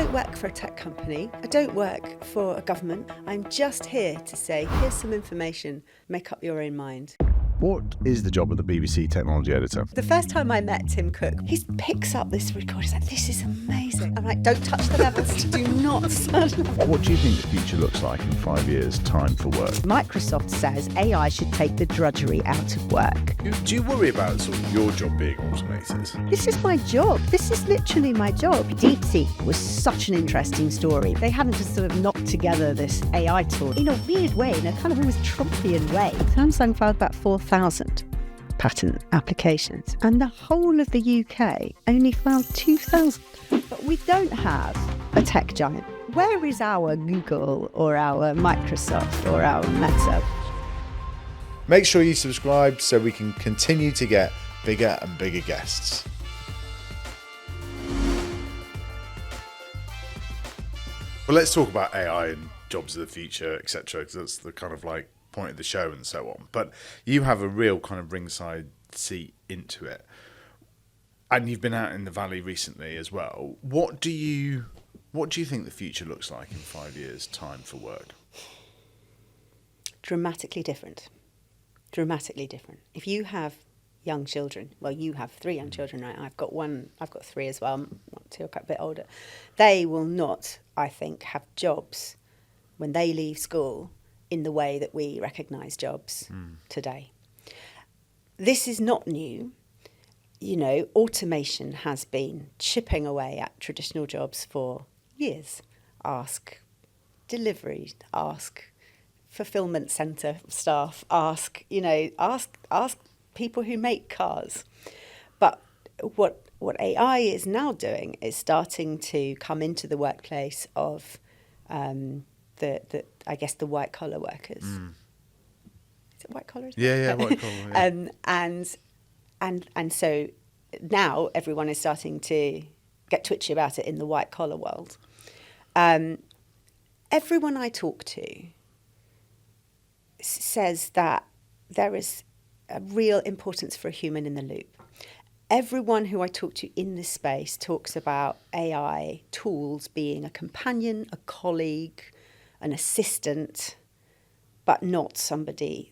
don't work for a tech company. I don't work for a government. I'm just here to say, here's some information, make up your own mind. What is the job of the BBC technology editor? The first time I met Tim Cook, he picks up this record. He's like, this is amazing. I'm like, don't touch the levels. Do not. What do you think the future looks like in 5 years' time for work? Microsoft says AI should take the drudgery out of work. Do you worry about sort of your job being automated? This is my job. This is literally my job. DeepSeek was such an interesting story. They hadn't just sort of knocked together this AI tool in a weird way, in a kind of almost Trumpian way. Samsung filed about 4,000 patent applications, and the whole of the UK only filed 2,000. But we don't have a tech giant. Where is our Google or our Microsoft or our Meta? Make sure you subscribe so we can continue to get bigger and bigger guests. Well, let's talk about AI and jobs of the future, etc., because that's the kind of like point of the show and so on. But you have a real kind of ringside seat into it, and you've been out in the valley recently as well. What do you think the future looks like in 5 years' time for work? Dramatically different. Dramatically different. If you have young children, well, you have 3 young children, right? I've got 3 as well, not 2, a bit older. They will not, I think, have jobs when they leave school in the way that we recognise jobs today. This is not new. You know, automation has been chipping away at traditional jobs for years. Ask delivery, ask fulfillment centre staff, ask people who make cars. But what AI is now doing is starting to come into the workplace of the white collar workers. Is it white collar? Yeah, white collar. Yeah. And so now everyone is starting to get twitchy about it in the white collar world. Everyone I talk to says that there is a real importance for a human in the loop. Everyone who I talk to in this space talks about AI tools being a companion, a colleague, an assistant, but not somebody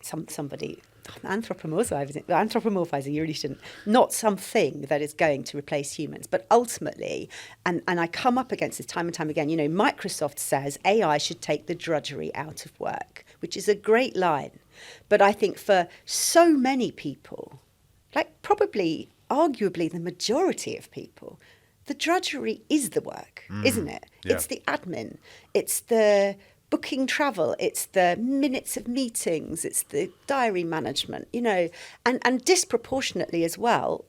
anthropomorphizing, you really shouldn't, not something that is going to replace humans. But ultimately, and I come up against this time and time again, Microsoft says AI should take the drudgery out of work, which is a great line. But I think for so many people, like probably arguably the majority of people, the drudgery is the work, isn't it? Yeah. It's the admin, it's the booking travel, it's the minutes of meetings, it's the diary management, and disproportionately as well,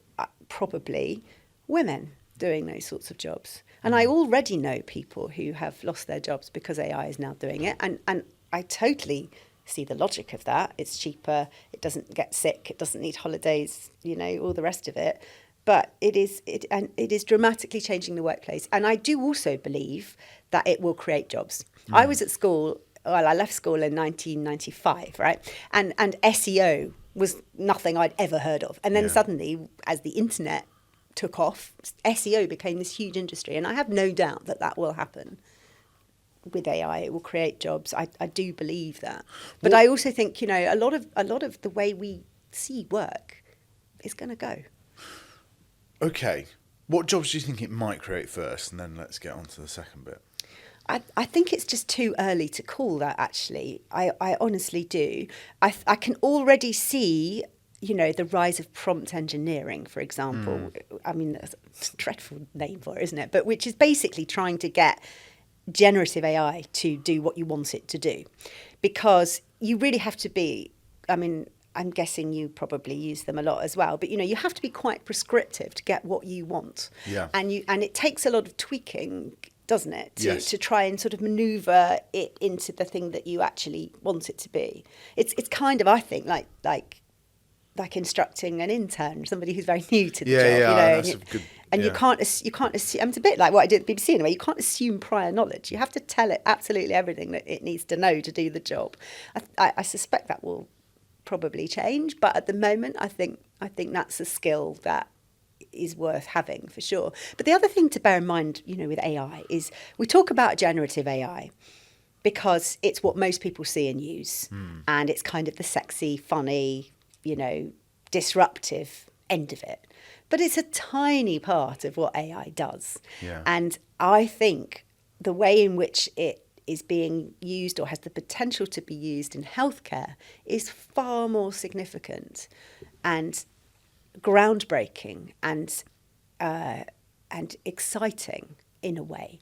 probably women doing those sorts of jobs. And I already know people who have lost their jobs because AI is now doing it, and I totally see the logic of that. It's cheaper, it doesn't get sick, it doesn't need holidays, all the rest of it. But it is dramatically changing the workplace. And I do also believe that it will create jobs. I was at school, I left school in 1995, right? And SEO was nothing I'd ever heard of. And then suddenly, as the internet took off, SEO became this huge industry. And I have no doubt that will happen with AI. It will create jobs. I do believe that. But I also think, a lot of the way we see work is going to go. Okay. What jobs do you think it might create first? And then let's get on to the second bit. I think it's just too early to call that, actually. I honestly do. I can already see, the rise of prompt engineering, for example. I mean, that's a dreadful name for it, isn't it? But which is basically trying to get generative AI to do what you want it to do. Because you really have to be, I'm guessing you probably use them a lot as well, but you have to be quite prescriptive to get what you want. Yeah. And it takes a lot of tweaking, doesn't it, Yes. to try and sort of maneuver it into the thing that you actually want it to be. It's kind of, I think, like instructing an intern, somebody who's very new to the job. That's a good. And you can't assume. It's a bit like what I did at the BBC in a way. You can't assume prior knowledge. You have to tell it absolutely everything that it needs to know to do the job. I suspect that will probably change, but at the moment, I think that's a skill that is worth having for sure. But the other thing to bear in mind, with AI is we talk about generative AI because it's what most people see and use. And it's kind of the sexy, funny, disruptive end of it. But it's a tiny part of what AI does. Yeah. And I think the way in which it is being used or has the potential to be used in healthcare is far more significant and groundbreaking and exciting in a way.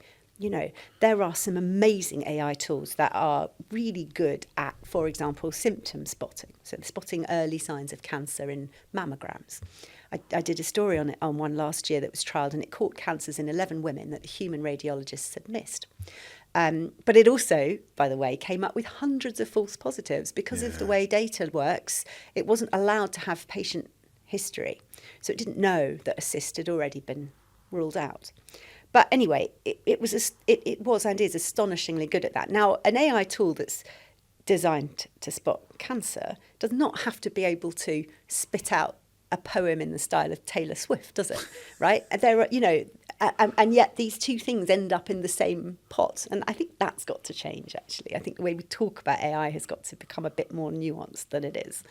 There are some amazing AI tools that are really good at, for example, symptom spotting. So spotting early signs of cancer in mammograms. I did a story on one last year that was trialled, and it caught cancers in 11 women that the human radiologists had missed. But it also, by the way, came up with hundreds of false positives because of the way data works. It wasn't allowed to have patient history. So it didn't know that a cyst had already been ruled out. But anyway, it was and is astonishingly good at that. Now, an AI tool that's designed to spot cancer does not have to be able to spit out a poem in the style of Taylor Swift, does it? Right? There are, and yet these two things end up in the same pot. And I think that's got to change, actually. I think the way we talk about AI has got to become a bit more nuanced than it is.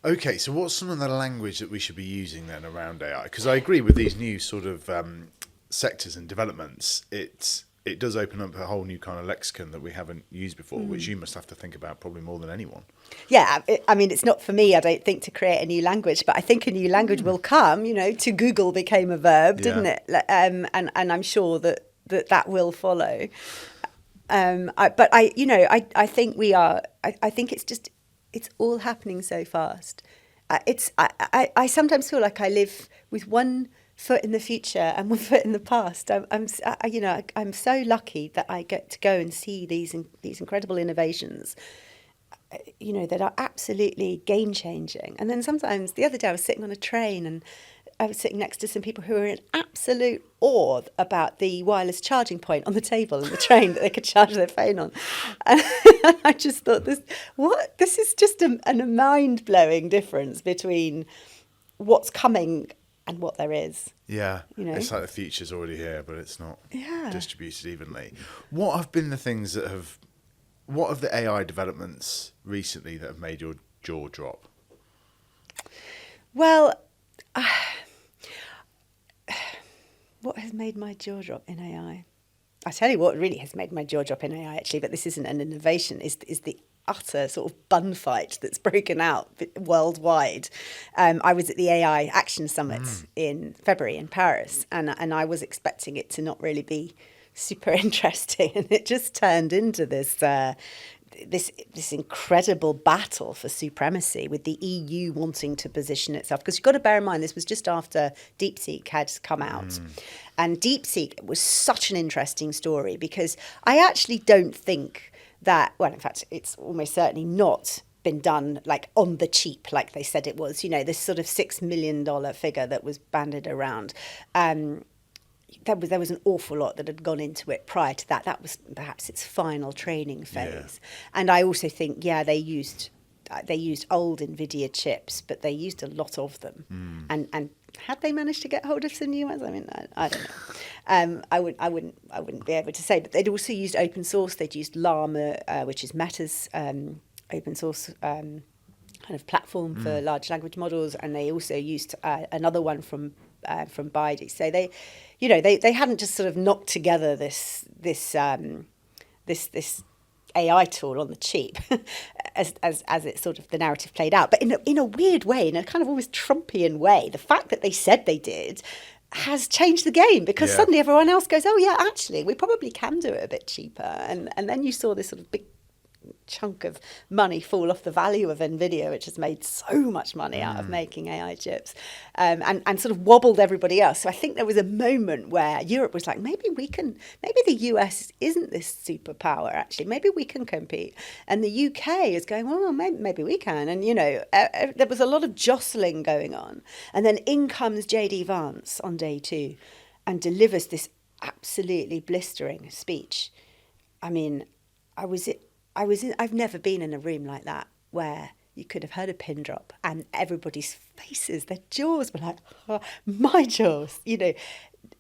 Okay, so what's some of the language that we should be using then around AI? Because I agree with these new sort of sectors and developments. It does open up a whole new kind of lexicon that we haven't used before, which you must have to think about probably more than anyone. Yeah, it's not for me, I don't think, to create a new language, but I think a new language will come. To Google became a verb, didn't it? And I'm sure that will follow. I think we are. I think it's all happening so fast. I sometimes feel like I live with one foot in the future and one foot in the past. I'm so lucky that I get to go and see these incredible innovations, that are absolutely game changing. And then sometimes, the other day I was sitting on a train and I was sitting next to some people who were in absolute awe about the wireless charging point on the table in the train that they could charge their phone on. And I just thought, this is just a mind-blowing difference between what's coming and what there is. Yeah, it's like the future's already here, but it's not distributed evenly. What have been the things what have the AI developments recently that have made your jaw drop? Well, what has made my jaw drop in AI? I tell you what really has made my jaw drop in AI, actually, but this isn't an innovation, is the utter sort of bun fight that's broken out worldwide. I was at the AI Action Summit in February in Paris, and I was expecting it to not really be super interesting, and it just turned into this incredible battle for supremacy, with the EU wanting to position itself. Because you've got to bear in mind, this was just after DeepSeek had come out. And DeepSeek was such an interesting story, because I actually don't think that, well, in fact, it's almost certainly not been done like on the cheap, like they said it was. This sort of $6 million figure that was bandied around. There was an awful lot that had gone into it prior to that. That was perhaps its final training phase. And I also think, they used old NVIDIA chips, but they used a lot of them. And had they managed to get hold of some new ones? I mean, I don't know. I wouldn't be able to say. But they'd also used open source. They'd used Llama, which is Meta's open source kind of platform for large language models, and they also used another one from Baidu. So they hadn't just sort of knocked together this AI tool on the cheap, as it sort of the narrative played out. But in a weird way, in a kind of almost Trumpian way, the fact that they said they did has changed the game, because suddenly everyone else goes, oh yeah, actually, we probably can do it a bit cheaper. And then you saw this sort of big chunk of money fall off the value of NVIDIA, which has made so much money out of making AI chips, and sort of wobbled everybody else. So I think there was a moment where Europe was like, maybe the US isn't this superpower, actually. Maybe we can compete. And the UK is going, well, maybe we can. And, there was a lot of jostling going on. And then in comes J.D. Vance on day 2 and delivers this absolutely blistering speech. I mean, I've never been in a room like that where you could have heard a pin drop, and everybody's faces, their jaws were like, oh, my jaws. You know,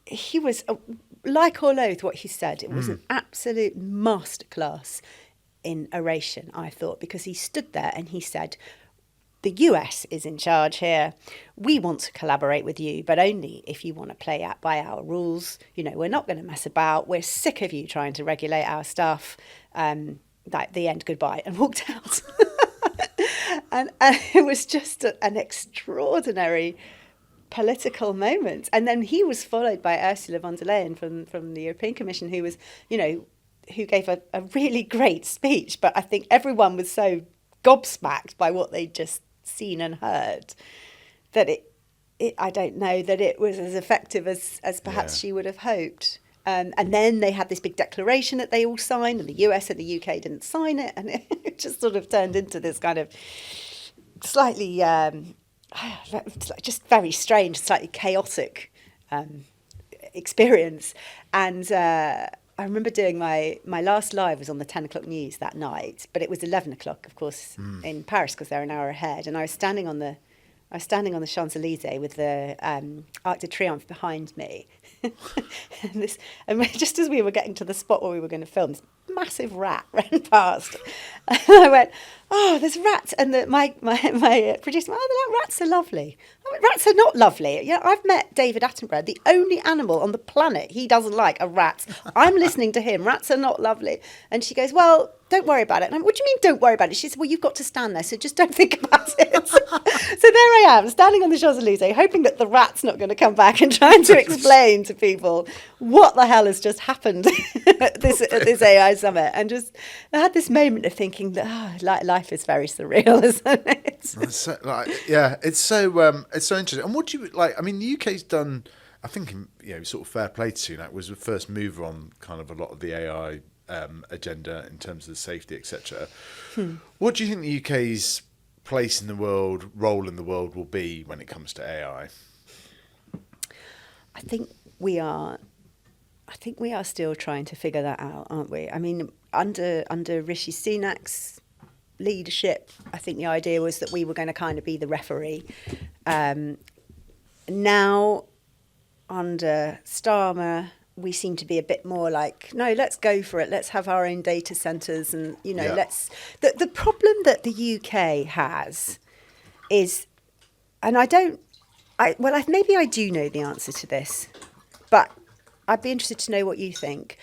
he was, like or loath what he said, it was an absolute masterclass in oration, I thought, because he stood there and he said, the US is in charge here. We want to collaborate with you, but only if you want to play out by our rules. You know, we're not going to mess about. We're sick of you trying to regulate our stuff. Like the end, goodbye, and walked out. and it was just an extraordinary political moment. And then he was followed by Ursula von der Leyen from the European Commission, who was, you know, who gave a really great speech. But I think everyone was so gobsmacked by what they'd just seen and heard that I don't know that it was as effective as perhaps she would have hoped. And then they had this big declaration that they all signed, and the US and the UK didn't sign it, and it just sort of turned into this kind of slightly just very strange, slightly chaotic experience. And I remember doing my last live was on the 10 o'clock news that night, but it was 11 o'clock, of course, in Paris, because they're an hour ahead. And I was standing on the Champs-Élysées with the Arc de Triomphe behind me. and just as we were getting to the spot where we were going to film, this massive rat ran past. And I went, oh, there's rats. And my producer went, oh, rats are lovely. I went, rats are not lovely. You know, I've met David Attenborough. The only animal on the planet he doesn't like are rats. I'm listening to him. Rats are not lovely. And she goes, well, don't worry about it. And I went, what do you mean don't worry about it? She said, well, you've got to stand there, so just don't think about it. So there I am, standing on the Champs-Élysées, hoping that the rat's not going to come back, and trying to explain to people what the hell has just happened at this AI summit. And just I had this moment of thinking that life is very surreal, isn't it? So, it's so interesting. And what do you like? I mean, the UK's done, I think, you know, sort of fair play to Sunak, was the first mover on kind of a lot of the AI agenda in terms of the safety, etc. What do you think the UK's place in the world, role in the world will be when it comes to AI? I think we are still trying to figure that out, aren't we? I mean, under Rishi Sunak's leadership, I think the idea was that we were going to kind of be the referee. Now, under Starmer, we seem to be a bit more like, no, let's go for it. Let's have our own data centres, and you know, let's. The problem that the UK has is, and maybe I do know the answer to this, but I'd be interested to know what you think.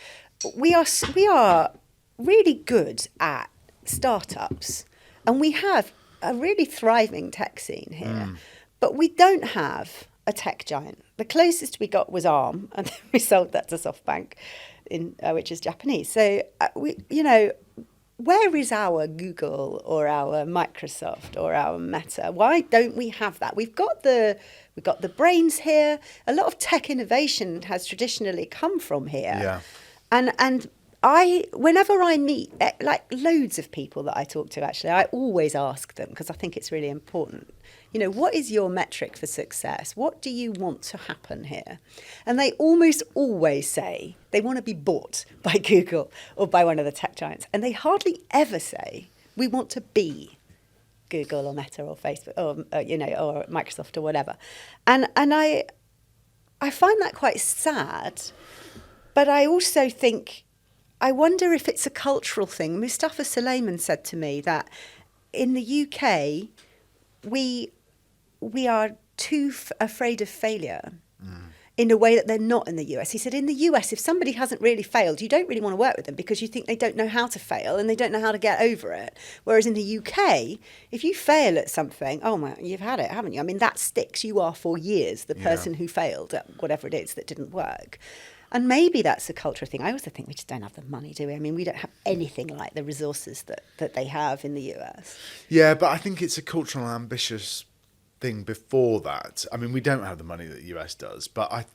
We are really good at startups, and we have a really thriving tech scene here, but we don't have a tech giant. The closest we got was Arm, and then we sold that to SoftBank, which is Japanese. So where is our Google or our Microsoft or our Meta? Why don't we have that? We've got the brains here. A lot of tech innovation has traditionally come from here. Yeah. And whenever I meet like loads of people that I talk to, actually, I always ask them, because I think it's really important. You know, what is your metric for success? What do you want to happen here? And they almost always say they want to be bought by Google or by one of the tech giants. And they hardly ever say, we want to be Google or Meta or Facebook or or Microsoft or whatever. And I find that quite sad. But I also think, I wonder if it's a cultural thing. Mustafa Suleyman said to me that in the UK, we are too afraid of failure in a way that they're not in the US. He said, in the US, if somebody hasn't really failed, you don't really want to work with them because you think they don't know how to fail and they don't know how to get over it. Whereas in the UK, if you fail at something, oh man, you've had it, haven't you? I mean, that sticks. You are for years the person who failed at whatever it is that didn't work. And maybe that's a cultural thing. I also think we just don't have the money, do we? I mean, we don't have anything like the resources that they have in the US. Yeah, but I think it's a cultural ambitious thing before that. I mean, we don't have the money that the US does, but I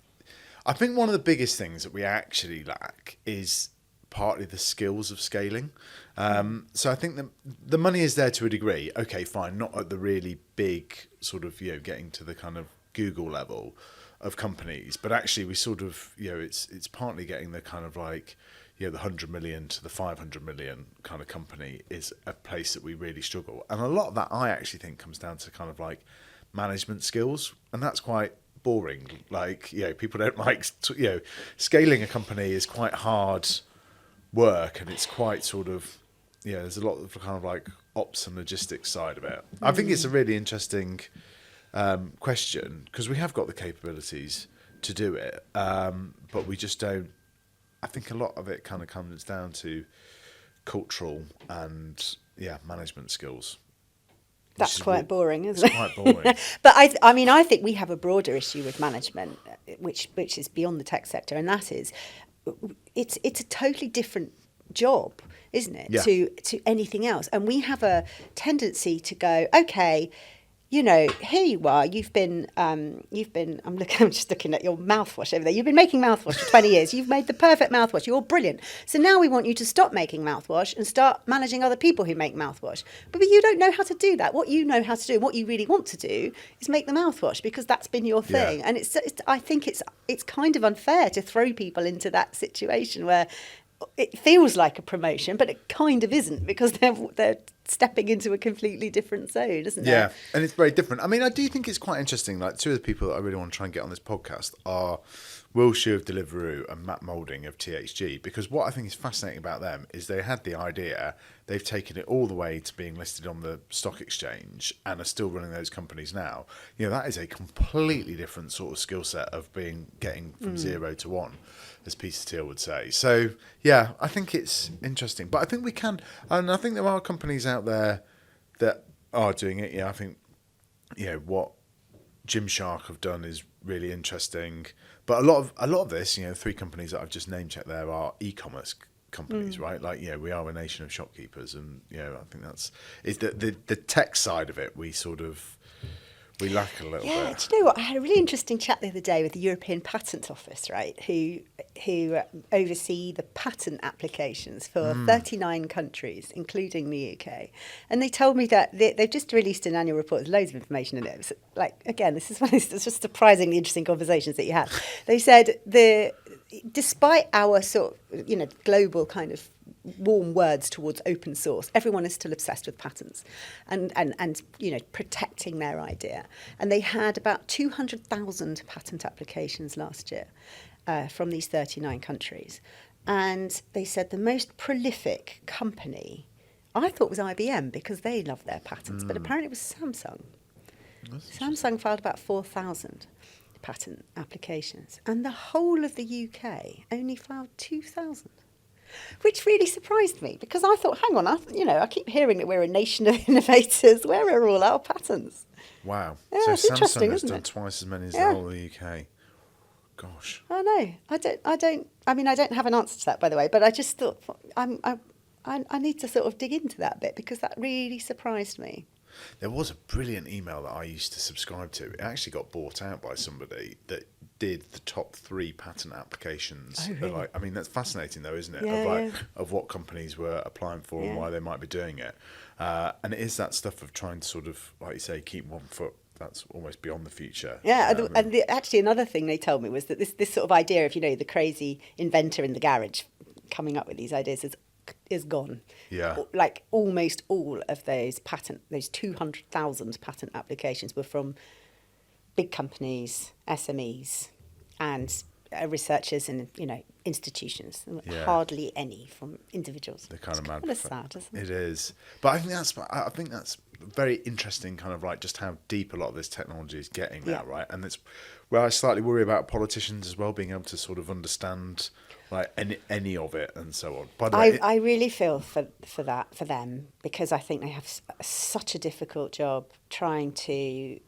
think one of the biggest things that we actually lack is partly the skills of scaling. So I think the money is there to a degree. Okay, fine, not at the really big sort of, getting to the kind of Google level. of companies, but actually we sort of, it's partly getting the kind of like, the 100 million to the 500 million kind of company is a place that we really struggle. And a lot of that I actually think comes down to kind of like management skills, and that's quite boring. Like, people don't like, scaling a company is quite hard work, and it's quite sort of, there's a lot of kind of like ops and logistics side of it. I think it's a really interesting question, because we have got the capabilities to do it, but we just don't. I think a lot of it kind of comes down to cultural and management skills. That's quite boring, isn't it? It's quite boring. But I think we have a broader issue with management, which is beyond the tech sector, and that is, it's a totally different job, isn't it, to anything else? And we have a tendency to go, okay, here you are. I'm just looking at your mouthwash over there. You've been making mouthwash for 20 years. You've made the perfect mouthwash. You're brilliant. So now we want you to stop making mouthwash and start managing other people who make mouthwash. But you don't know how to do that. What you know how to do, what you really want to do, is make the mouthwash, because that's been your thing. And I think it's kind of unfair to throw people into that situation where it feels like a promotion, but it kind of isn't, because they're stepping into a completely different zone, isn't it? Yeah, and it's very different. I mean, I do think it's quite interesting. Like, two of the people that I really want to try and get on this podcast are Will Shue of Deliveroo and Matt Moulding of THG, because what I think is fascinating about them is they had the idea, they've taken it all the way to being listed on the stock exchange and are still running those companies now. That is a completely different sort of skill set of getting from 0 to 1, as Peter Thiel would say. So, yeah, I think it's interesting. But I think we can, and I think there are companies out there that are doing it. I think, what Gymshark have done is really interesting. But a lot of this, 3 companies that I've just name checked there are e-commerce companies, right? Like, we are a nation of shopkeepers, and I think is the tech side of it. We lack a little bit. Yeah, do you know what? I had a really interesting chat the other day with the European Patent Office, right, who oversee the patent applications for 39 countries, including the UK. And they told me that they've just released an annual report with loads of information in it. It was like, again, this is one of those just surprisingly interesting conversations that you have. They said despite our sort of, global kind of warm words towards open source, everyone is still obsessed with patents and protecting their idea. And they had about 200,000 patent applications last year from these 39 countries. And they said the most prolific company, I thought, was IBM, because they love their patents, but apparently it was Samsung. Samsung filed about 4,000 patent applications, and the whole of the UK only filed 2,000. Which really surprised me, because I thought, hang on, I keep hearing that we're a nation of innovators. Where are all our patents? Wow. Yeah, so it's interesting, Samsung has isn't done it? twice as many as the whole of the UK. Gosh. I know. I don't have an answer to that, by the way, but I just thought I need to sort of dig into that bit, because that really surprised me. There was a brilliant email that I used to subscribe to. It actually got bought out by somebody that did the top 3 patent applications. Oh, really? That's fascinating, though, isn't it? Yeah, Of what companies were applying for and why they might be doing it. And it is that stuff of trying to sort of, like you say, keep one foot. That's almost beyond the future. Yeah, actually another thing they told me was that this sort of idea of, the crazy inventor in the garage coming up with these ideas is gone. Yeah. Like, almost all of those 200,000 patent applications were from big companies, SMEs, and researchers and institutions. Yeah. Hardly any from individuals. They're kind of mad. It's sad, isn't it? It is, but I think that's very interesting. Kind of like just how deep a lot of this technology is getting now, right? And it's where I slightly worry about politicians as well, being able to sort of understand like any of it and so on. By the way, I really feel for them, because I think they have such a difficult job trying to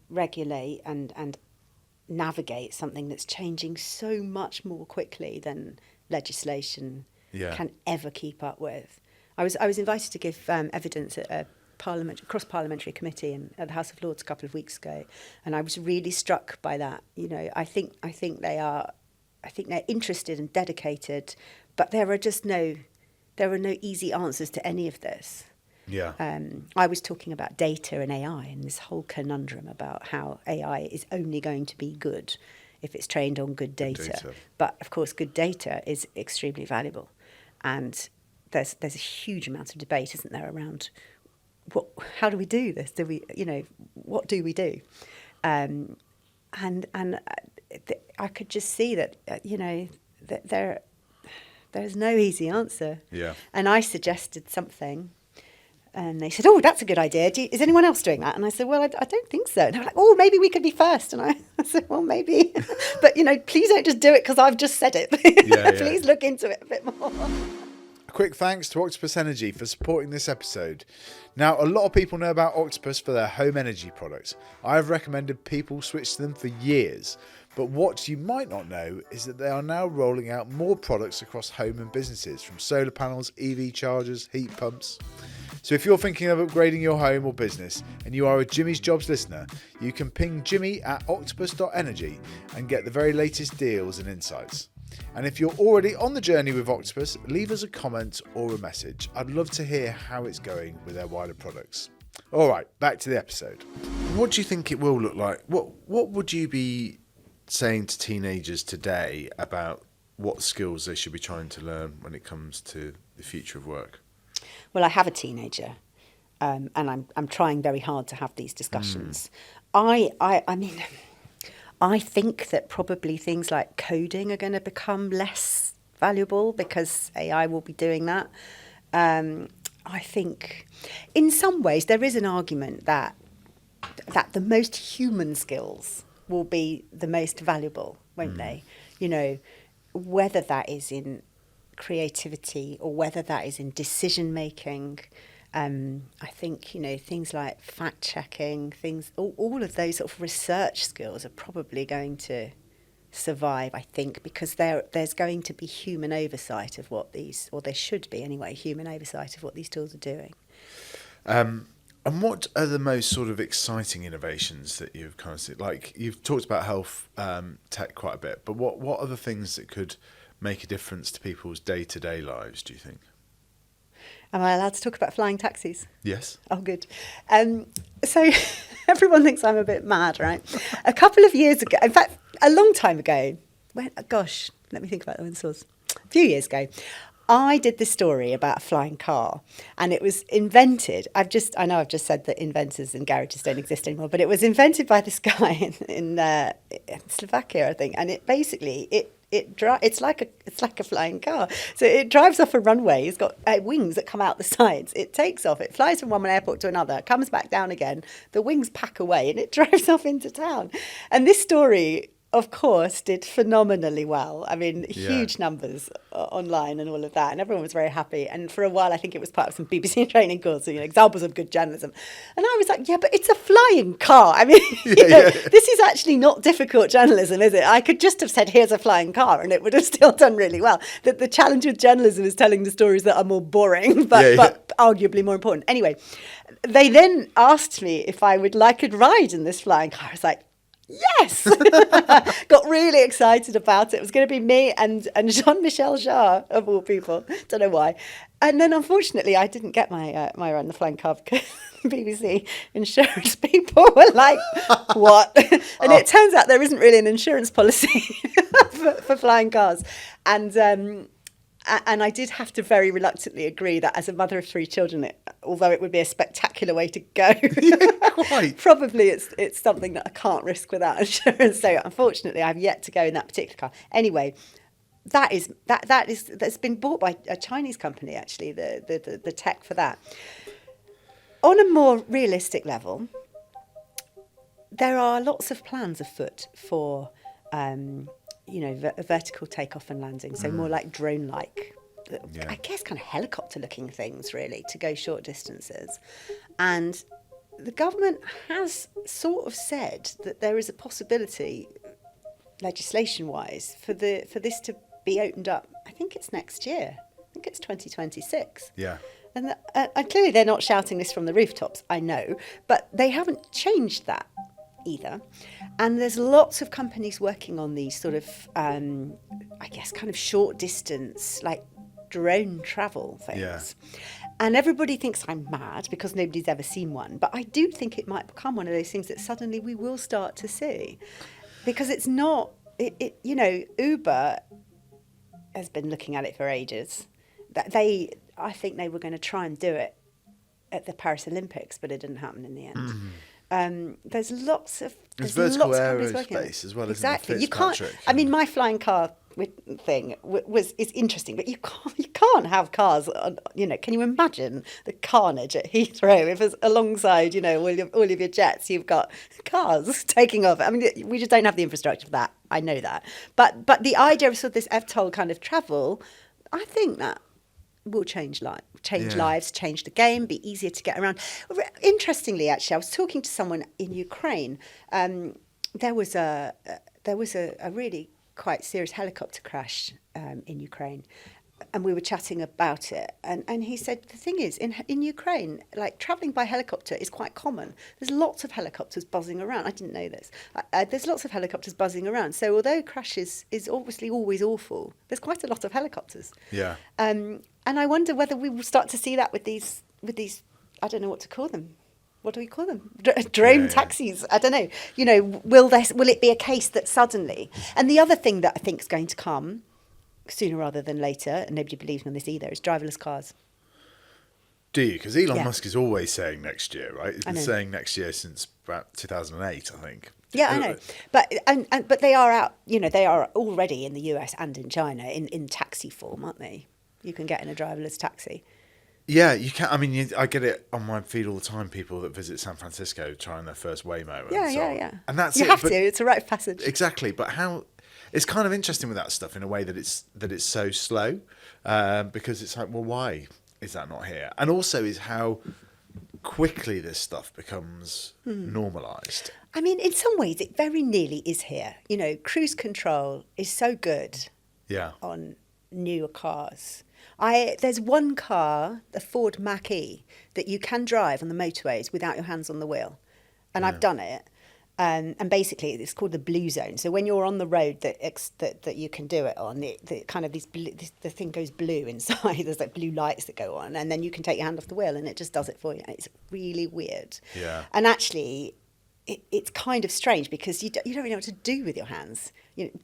regulate and navigate something that's changing so much more quickly than legislation can ever keep up with. I was invited to give evidence at a cross-parliamentary committee at the House of Lords a couple of weeks ago, and I was really struck by that. I think they're interested and dedicated, but there are no easy answers to any of this. Yeah. I was talking about data and AI and this whole conundrum about how AI is only going to be good if it's trained on good data. But of course, good data is extremely valuable, and there's a huge amount of debate, isn't there, around how do we do this? What do we do? And I could just see that that there's no easy answer. Yeah. And I suggested something. And they said, "Oh, that's a good idea. Is anyone else doing that?" And I said, "Well, I don't think so." And they were like, "Oh, maybe we could be first." And I said, "Well, maybe, but please don't just do it because I've just said it. Please look into it a bit more." A quick thanks to Octopus Energy for supporting this episode. Now, a lot of people know about Octopus for their home energy products. I have recommended people switch to them for years. But what you might not know is that they are now rolling out more products across home and businesses, from solar panels, EV chargers, heat pumps. So if you're thinking of upgrading your home or business and you are a Jimmy's Jobs listener, you can ping Jimmy at octopus.energy and get the very latest deals and insights. And if you're already on the journey with Octopus, leave us a comment or a message. I'd love to hear how it's going with their wider products. All right, back to the episode. What do you think it will look like? What would you be saying to teenagers today about what skills they should be trying to learn when it comes to the future of work? Well, I have a teenager, and I'm trying very hard to have these discussions. I mean, I think that probably things like coding are going to become less valuable because AI will be doing that. I think in some ways there is an argument that the most human skills will be the most valuable, won't they? Whether that is in creativity or whether that is in decision making. I think things like fact checking, all of those sort of research skills are probably going to survive, I think, because there's going to be human oversight of what these, or there should be anyway, human oversight of what these tools are doing. And what are the most sort of exciting innovations that you've kind of seen? Like, you've talked about health tech quite a bit, but what are the things that could make a difference to people's day-to-day lives, do you think? Am I allowed to talk about flying taxis? Yes. Oh, good. So everyone thinks I'm a bit mad, right? A couple of years ago, in fact, a long time ago, let me think about when this was. A few years ago, I did this story about a flying car, and it was invented. I know I've just said that inventors and garages don't exist anymore, but it was invented by this guy in Slovakia, I think, and it basically it's like a flying car. So it drives off a runway. It's got wings that come out the sides. It takes off. It flies from one airport to another, comes back down again. The wings pack away, and it drives off into town. And this story, of course, did phenomenally well. I mean, huge numbers online and all of that. And everyone was very happy. And for a while, I think it was part of some BBC training course, examples of good journalism. And I was like, yeah, but it's a flying car. I mean, this is actually not difficult journalism, is it? I could just have said, here's a flying car, and it would have still done really well. The challenge with journalism is telling the stories that are more boring, but arguably more important. Anyway, they then asked me if I would like a ride in this flying car. I was like, yes! Got really excited about it. It was going to be me and Jean-Michel Jarre, of all people. Don't know why. And then, unfortunately, I didn't get my ride in the flying car because BBC insurance people were like, what? And it turns out there isn't really an insurance policy for flying cars. And I did have to very reluctantly agree that as a mother of 3 children, although it would be a spectacular way to go, probably it's something that I can't risk without insurance. So unfortunately, I've yet to go in that particular car. Anyway, that's been bought by a Chinese company, actually, the tech for that. On a more realistic level, there are lots of plans afoot for vertical takeoff and landing, so more like drone-like, I guess kind of helicopter-looking things, really, to go short distances. And the government has sort of said that there is a possibility, legislation-wise, for this to be opened up. I think it's next year. I think it's 2026. Yeah. And clearly they're not shouting this from the rooftops, I know, but they haven't changed that either. And there's lots of companies working on these sort of, I guess, kind of short distance, like drone travel things. And everybody thinks I'm mad because nobody's ever seen one. But I do think it might become one of those things that suddenly we will start to see. Because it's not, Uber has been looking at it for ages. I think they were going to try and do it at the Paris Olympics, but it didn't happen in the end. There's lots of vertical lots of companies working on it. aerospace as well, exactly. isn't it? You can't. Fitzpatrick I mean, my flying car thing is interesting, but you can't have cars. Can you imagine the carnage at Heathrow if it's alongside all of your jets, you've got cars taking off. I mean, we just don't have the infrastructure for that. I know that, but the idea of sort of this FTOL kind of travel, I think that will change lives, change the game, be easier to get around. Interestingly, actually, I was talking to someone in Ukraine. There was a really quite serious helicopter crash in Ukraine, and we were chatting about it. And he said the thing is, in Ukraine, like travelling by helicopter is quite common. There's lots of helicopters buzzing around. I didn't know this. There's lots of helicopters buzzing around. So although crashes is obviously always awful, there's quite a lot of helicopters. Yeah. And I wonder whether we will start to see that with these. I don't know what to call them. What do we call them? Drone taxis. I don't know. Will it be a case that suddenly? And the other thing that I think is going to come sooner rather than later, and nobody believes me on this either, is driverless cars. Do you? Because Elon Musk is always saying next year, right? He's been know. saying next year since about 2008, I think. Yeah, I know. But they are out. They are already in the US and in China in taxi form, aren't they? You can get in a driverless taxi. Yeah, you can. I mean, I get it on my feed all the time. People that visit San Francisco trying their first Waymo. Yeah. And that's you it. have to. It's a rite of passage. Exactly. But how? It's kind of interesting with that stuff in a way that it's so slow, because it's like, well, why is that not here? And also is how quickly this stuff becomes normalised. I mean, in some ways, it very nearly is here. Cruise control is so good. Yeah. On newer cars. There's one car, the Ford Mach-E, that you can drive on the motorways without your hands on the wheel. And I've done it. And basically, it's called the blue zone. So when you're on the road that you can do it on, the thing goes blue inside. There's like blue lights that go on, and then you can take your hand off the wheel, and it just does it for you. And it's really weird. Yeah. And actually, it's kind of strange because you don't really know what to do with your hands.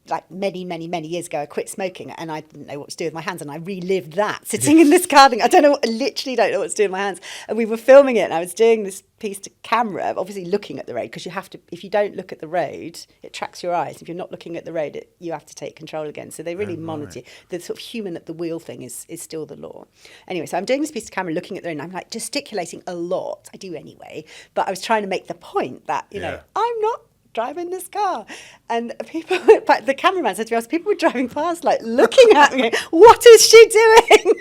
Like many, many, many years ago, I quit smoking and I didn't know what to do with my hands, and I relived that sitting in this car thing. I literally don't know what to do with my hands. And we were filming it, and I was doing this piece to camera, obviously looking at the road, because you have to. If you don't look at the road, it tracks your eyes. If you're not looking at the road, you have to take control again. So they really monitor. The sort of human at the wheel thing is still the law. Anyway, so I'm doing this piece to camera, looking at the road, and I'm like gesticulating a lot. I do anyway, but I was trying to make the point that I'm not driving this car. And but the cameraman said to me, people were driving past, like looking at me, what is she doing?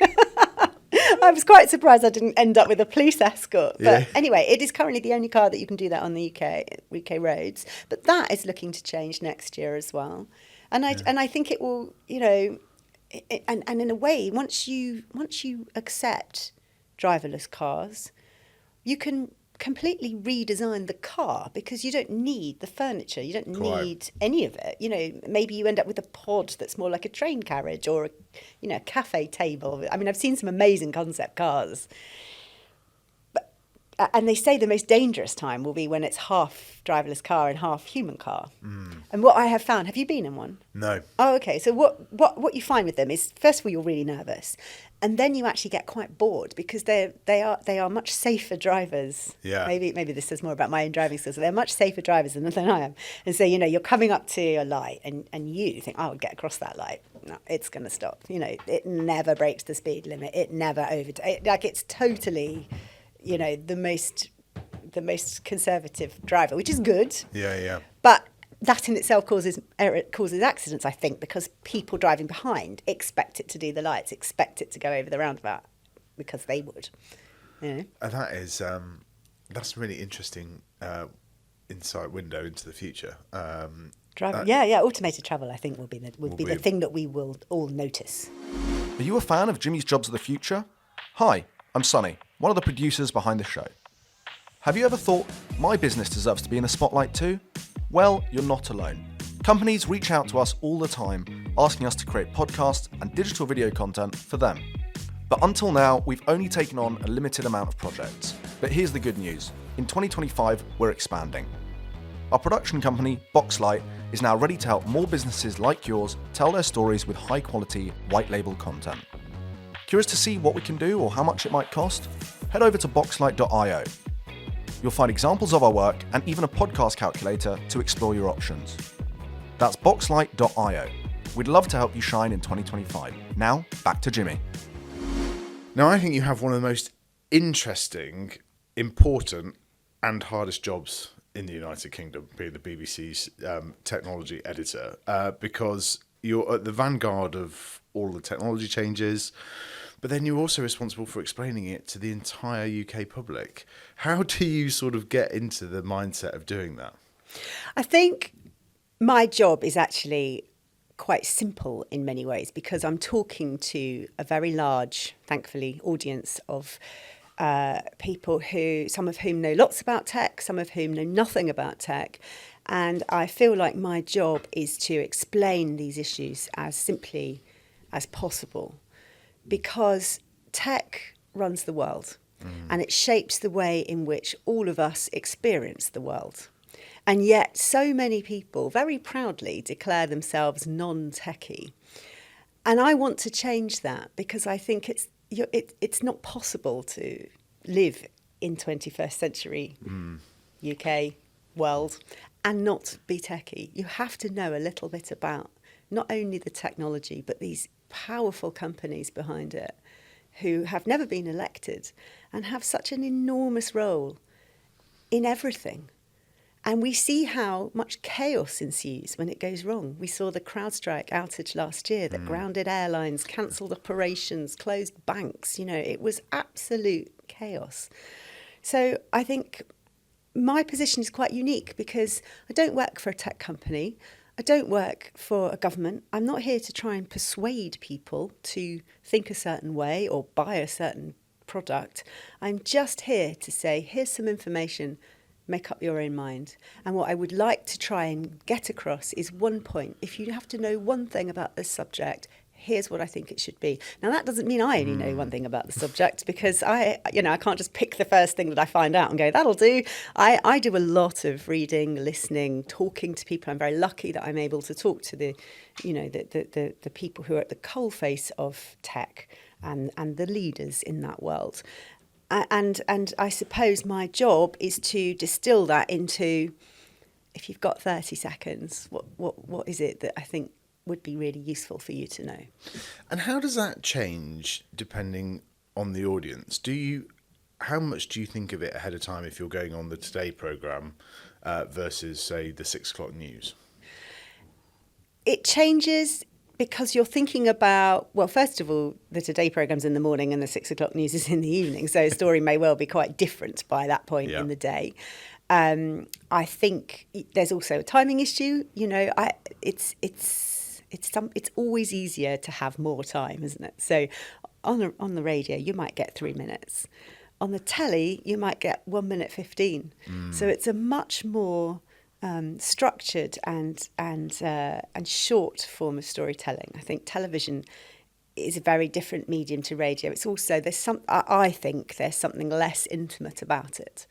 I was quite surprised I didn't end up with a police escort. But anyway, it is currently the only car that you can do that on the UK roads. But that is looking to change next year as well. And I think it will, and in a way, once you accept driverless cars, you can completely redesign the car because you don't need the furniture, you don't need any of it. Maybe you end up with a pod that's more like a train carriage or a cafe table. I mean, I've seen some amazing concept cars, and they say the most dangerous time will be when it's half driverless car and half human car. And what I have found, have you been in one? No. Oh, okay. So what you find with them is, first of all, you're really nervous, and then you actually get quite bored because they are much safer drivers. Yeah. Maybe this says more about my own driving skills. They're much safer drivers than I am. And so you're coming up to a light, and you think, I'll get across that light. No, it's going to stop. It never breaks the speed limit. It never it's totally, the most conservative driver, which is good. Yeah. But that in itself causes accidents, I think, because people driving behind expect it to do the lights, expect it to go over the roundabout, because they would. And that is that's a really interesting insight window into the future. Automated travel, I think, will be the thing that we will all notice. Are you a fan of Jimmy's Jobs of the Future? Hi, I'm Sonny, one of the producers behind the show. Have you ever thought, my business deserves to be in the spotlight too? Well, you're not alone. Companies reach out to us all the time, asking us to create podcasts and digital video content for them. But until now, we've only taken on a limited amount of projects. But here's the good news. In 2025, we're expanding. Our production company, Boxlight, is now ready to help more businesses like yours tell their stories with high-quality, white-label content. Curious to see what we can do or how much it might cost? Head over to boxlight.io. You'll find examples of our work and even a podcast calculator to explore your options. That's boxlight.io. We'd love to help you shine in 2025. Now, back to Jimmy. Now, I think you have one of the most interesting, important, and hardest jobs in the United Kingdom, being the BBC's technology editor, because you're at the vanguard of all the technology changes, but then you're also responsible for explaining it to the entire UK public. How do you sort of get into the mindset of doing that? I think my job is actually quite simple in many ways because I'm talking to a very large, thankfully, audience of people who, some of whom know lots about tech, some of whom know nothing about tech. And I feel like my job is to explain these issues as simply as possible because tech runs the world and it shapes the way in which all of us experience the world. And yet so many people very proudly declare themselves non-techie. And I want to change that because I think it's not possible to live in 21st century UK world and not be techie. You have to know a little bit about not only the technology, but these powerful companies behind it who have never been elected and have such an enormous role in everything. And we see how much chaos ensues when it goes wrong. We saw the CrowdStrike outage last year that grounded airlines, cancelled operations, closed banks. You know, it was absolute chaos. So I think my position is quite unique because I don't work for a tech company. I don't work for a government. I'm not here to try and persuade people to think a certain way or buy a certain product. I'm just here to say, here's some information. Make up your own mind. And what I would like to try and get across is one point. If you have to know one thing about this subject, here's what I think it should be. Now, that doesn't mean I only know one thing about the subject because I can't just pick the first thing that I find out and go, that'll do. I do a lot of reading, listening, talking to people. I'm very lucky that I'm able to talk to the people who are at the coalface of tech and the leaders in that world. And I suppose my job is to distill that into, if you've got 30 seconds, what is it that I think would be really useful for you to know? And how does that change depending on the audience? How much do you think of it ahead of time if you're going on the Today programme versus, say, the 6 o'clock news? It changes because you're thinking about, well, first of all, the Today programme's in the morning and the 6 o'clock news is in the evening. So a story may well be quite different by that point in the day. I think there's also a timing issue. You know, it's always easier to have more time, isn't it? So on the radio, you might get 3 minutes. On the telly, you might get 1 minute 15. So it's a much more structured and short form of storytelling. I think television is a very different medium to radio. It's also I think there's something less intimate about it,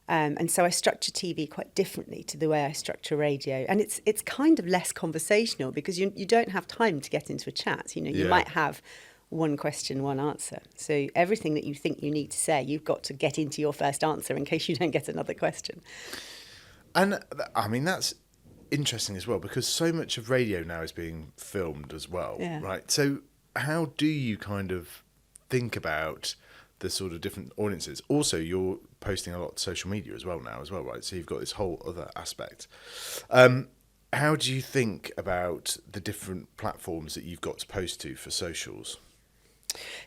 and so I structure TV quite differently to the way I structure radio. And it's kind of less conversational because you don't have time to get into a chat. You know, you might have one question, one answer. So everything that you think you need to say, you've got to get into your first answer in case you don't get another question. And I mean, that's interesting as well because so much of radio now is being filmed as well, right? So how do you kind of think about the sort of different audiences? Also, you're posting a lot to social media as well now, right? So you've got this whole other aspect. How do you think about the different platforms that you've got to post to for socials?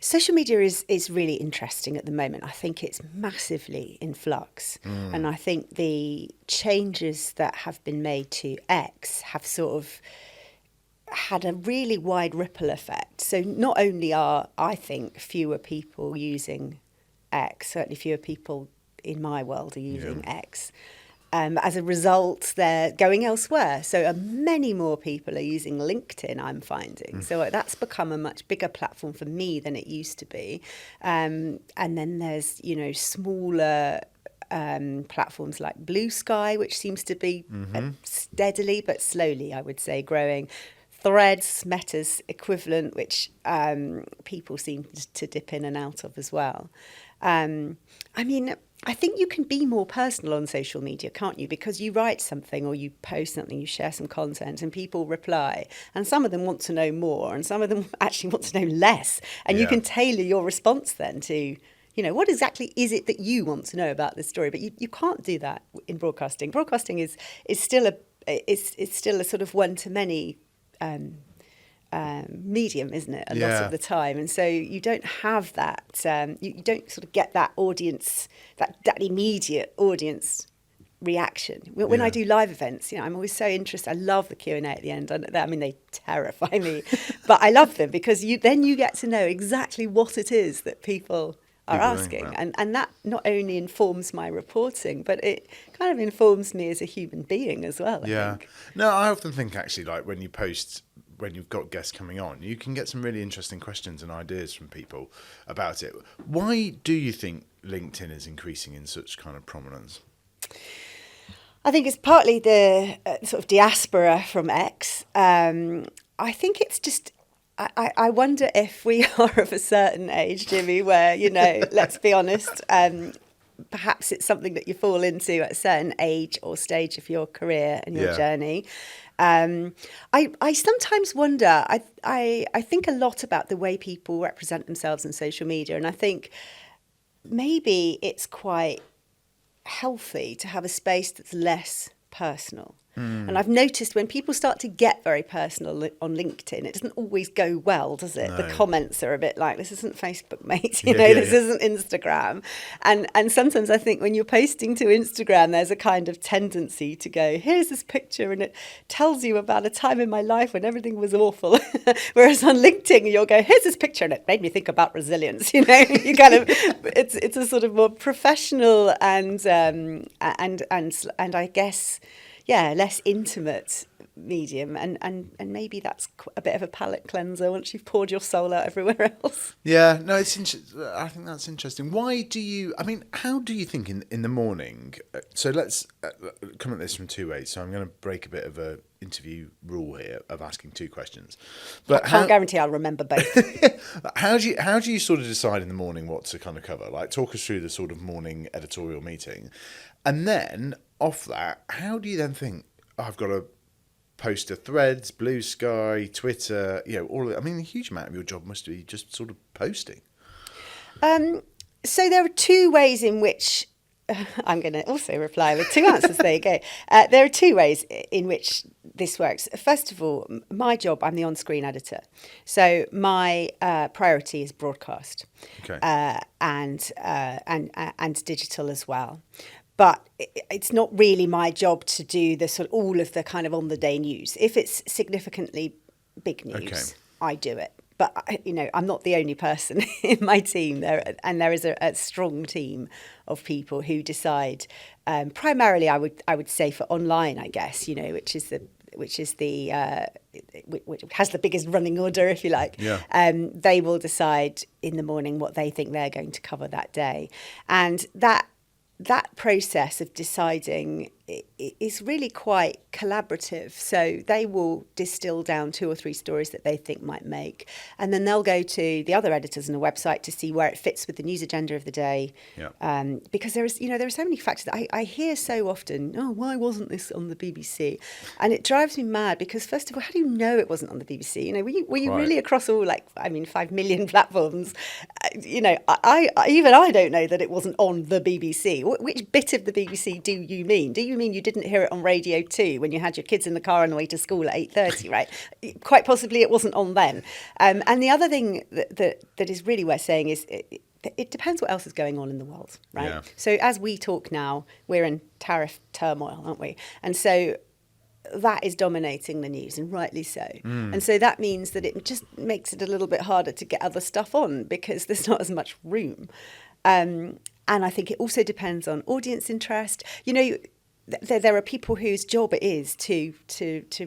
Social media is really interesting at the moment. I think it's massively in flux. And I think the changes that have been made to X have sort of had a really wide ripple effect. So not only are, I think, fewer people using X, certainly fewer people in my world are using X, As a result, they're going elsewhere. So many more people are using LinkedIn, I'm finding. So that's become a much bigger platform for me than it used to be. And then there's, smaller platforms like Blue Sky, which seems to be steadily but slowly, I would say, growing. Threads, Meta's equivalent, which people seem to dip in and out of as well. I think you can be more personal on social media, can't you? Because you write something or you post something, you share some content and people reply. And some of them want to know more and some of them actually want to know less. And you can tailor your response then to, what exactly is it that you want to know about this story? But you can't do that in broadcasting. Broadcasting is still a sort of one-to-many medium, isn't it, a lot of the time? And so you don't have that, you don't sort of get that audience, that immediate audience reaction. When I do live events, I'm always so interested. I love the Q&A at the end. I mean, they terrify me, but I love them because then you get to know exactly what it is that people are asking. And that not only informs my reporting, but it kind of informs me as a human being as well, I think. No, I often think actually, like when you've got guests coming on, you can get some really interesting questions and ideas from people about it. Why do you think LinkedIn is increasing in such kind of prominence? I think it's partly the sort of diaspora from X. I think it's just, I wonder if we are of a certain age, Jimmy, where, let's be honest, perhaps it's something that you fall into at a certain age or stage of your career and your journey. I sometimes wonder, I think a lot about the way people represent themselves on social media, and I think maybe it's quite healthy to have a space that's less personal. And I've noticed when people start to get very personal on LinkedIn, it doesn't always go well, does it? No. The comments are a bit like, this isn't Facebook, mate. This isn't Instagram. And sometimes I think when you're posting to Instagram, there's a kind of tendency to go, here's this picture and it tells you about a time in my life when everything was awful. Whereas on LinkedIn, you'll go, here's this picture and it made me think about resilience. You kind of, it's a sort of more professional and I guess, less intimate medium, and maybe that's a bit of a palate cleanser once you've poured your soul out everywhere else. Yeah, no, I think that's interesting. How do you think in the morning? So let's come at this from two ways. So I'm going to break a bit of a interview rule here of asking two questions. But I can't guarantee I'll remember both. How do you sort of decide in the morning what to kind of cover? Like, talk us through the sort of morning editorial meeting, and then off that, how do you then think, I've got to post to Threads, Blue Sky, Twitter, all of it? I mean, a huge amount of your job must be just sort of posting. So there are two ways in which I'm going to also reply with two answers. There you go. There are two ways in which this works. First of all, my job, I'm the Onscreen editor. So my priority is broadcast, and digital as well. But it's not really my job to do the sort of all of the kind of on the day news. If it's significantly big news, I do it. But I'm not the only person in my team. There is a strong team of people who decide. Primarily, I would say for online, I guess, which has the biggest running order, if you like. Yeah. They will decide in the morning what they think they're going to cover that day, and that process of deciding is really quite collaborative. So they will distill down 2 or 3 stories that they think might make, and then they'll go to the other editors on the website to see where it fits with the news agenda of the day. Yeah. Because there are so many factors that I hear so often. Oh, why wasn't this on the BBC? And it drives me mad because, first of all, how do you know it wasn't on the BBC? Were you really across all 5 million platforms? I don't know that it wasn't on the BBC. Which bit of the BBC do you mean? Do you mean you didn't hear it on Radio 2 when you had your kids in the car on the way to school at 8:30, right? Quite possibly it wasn't on then. And the other thing that is really worth saying is it depends what else is going on in the world, right? Yeah. So as we talk now, we're in tariff turmoil, aren't we? And so that is dominating the news, and rightly so. And so that means that it just makes it a little bit harder to get other stuff on because there's not as much room. And I think it also depends on audience interest. there are people whose job it is to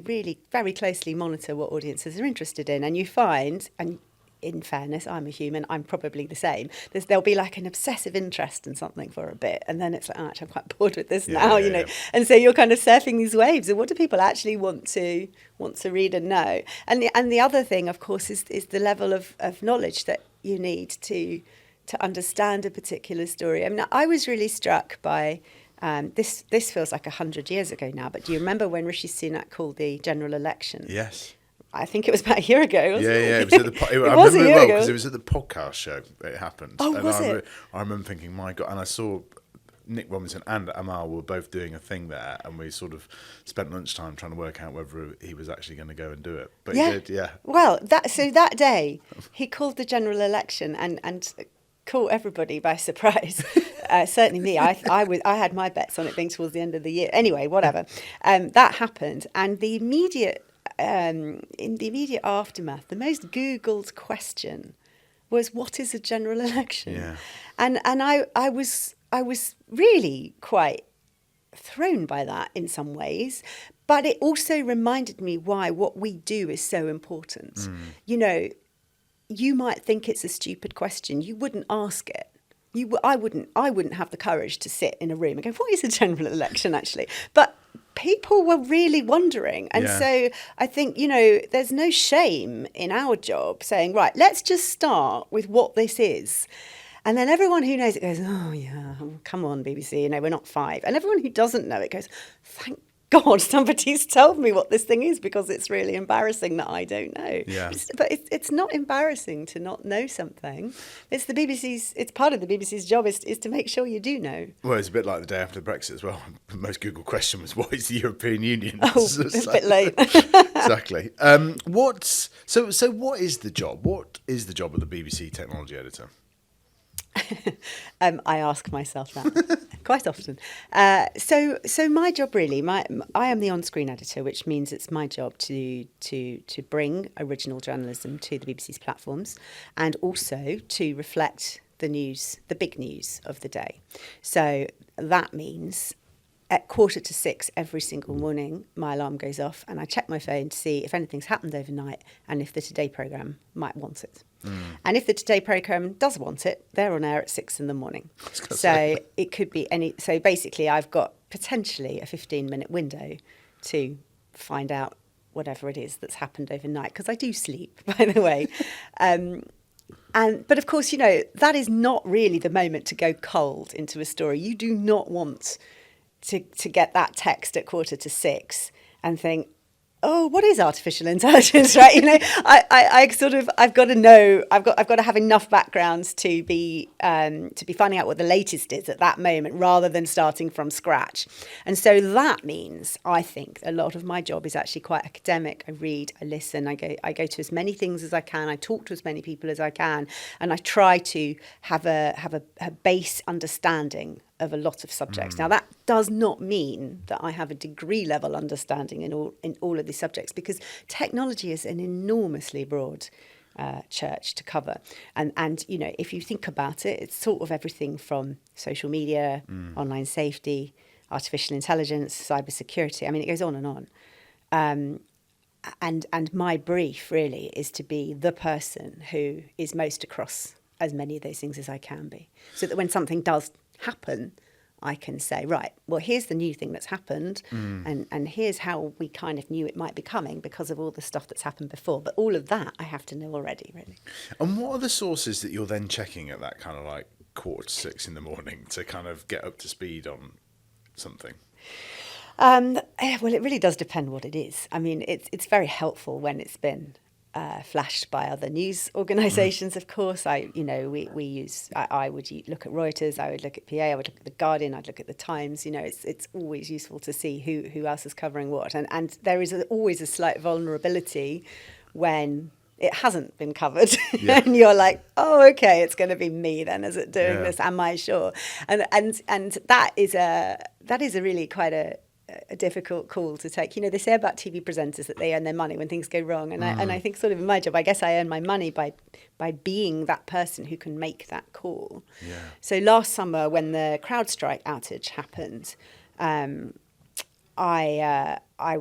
really very closely monitor what audiences are interested in, and you find, and in fairness, I'm a human, I'm probably the same. There'll be like an obsessive interest in something for a bit, and then it's like, oh, actually, I'm quite bored with this now, you know. Yeah. And so you're kind of surfing these waves of what do people actually want to read and know. And the other thing, of course, is the level of knowledge that you need to understand a particular story. I mean, I was really struck by this feels like 100 years ago now, but do you remember when Rishi Sunak called the general election? Yes. I think it was about a year ago, wasn't it? Yeah, it was at the I remember it well because it was at the podcast show it happened. Oh, was it? I remember thinking, my God, and I saw Nick Robinson and Amal were both doing a thing there, and we sort of spent lunchtime trying to work out whether he was actually going to go and do it. But he did, yeah. Well, that day, he called the general election and caught everybody by surprise. Certainly me. I had my bets on it being towards the end of the year. Anyway, whatever. That happened, and the immediate in the immediate aftermath, the most Googled question was, "What is a general election?" Yeah. And I was really quite thrown by that in some ways, but it also reminded me why what we do is so important. You know, you might think it's a stupid question. You wouldn't ask it. I wouldn't have the courage to sit in a room and go, "What is a general election actually?" But people were really wondering. And so I think, you know, there's no shame in our job saying, right, let's just start with what this is. And then everyone who knows it goes, "Oh, yeah, come on, BBC, you know, we're not 5." And everyone who doesn't know it goes, "Thank God somebody's told me what this thing is, because it's really embarrassing that I don't know." Yeah. But it's not embarrassing to not know something. It's part of the BBC's job is to make sure you do know. Well, it's a bit like the day after Brexit as well. The most Googled question was, what is the European Union? Oh, a bit late. Exactly. So what is the job? What is the job of the BBC technology editor? I ask myself that quite often. So my job really, I am the Onscreen editor, which means it's my job to bring original journalism to the BBC's platforms, and also to reflect the news, the big news of the day. So that means at 5:45 every single morning, my alarm goes off and I check my phone to see if anything's happened overnight and if the Today programme might want it. And if the Today programme does want it, they're on air at 6 in the morning. So it could be so basically I've got potentially a 15-minute window to find out whatever it is that's happened overnight, because I do sleep, by the way. But of course, you know, that is not really the moment to go cold into a story. You do not want to get that text at 5:45 and think, "Oh, what is artificial intelligence?" Right? You know, I've got to know. I've got to have enough backgrounds to be finding out what the latest is at that moment, rather than starting from scratch. And so that means, I think, a lot of my job is actually quite academic. I read, I listen, I go to as many things as I can. I talk to as many people as I can, and I try to have a base understanding of a lot of subjects. Now, that does not mean that I have a degree level understanding in all of these subjects, because technology is an enormously broad church to cover. And you know, if you think about it, it's sort of everything from social media, online safety, artificial intelligence, cybersecurity. I mean, it goes on and on. And my brief really is to be the person who is most across as many of those things as I can be, so that when something does happen, I can say, right, well, here's the new thing that's happened, and here's how we kind of knew it might be coming because of all the stuff that's happened before. But all of that I have to know already, really. And what are the sources that you're then checking at that kind of like 5:45 in the morning to kind of get up to speed on something? Well, it really does depend what it is. I mean, it's very helpful when it's been flashed by other news organisations, of course. I would look at Reuters, I would look at PA, I would look at The Guardian, I'd look at The Times. You know, it's always useful to see who else is covering what. And there is always a slight vulnerability when it hasn't been covered. Yeah. And you're like, oh, okay, it's going to be me then, is it doing this? Am I sure? And that is a really quite a difficult call to take. You know, they say about TV presenters that they earn their money when things go wrong, and I think sort of in my job, I guess I earn my money by being that person who can make that call. Yeah. So last summer, when the CrowdStrike outage happened, I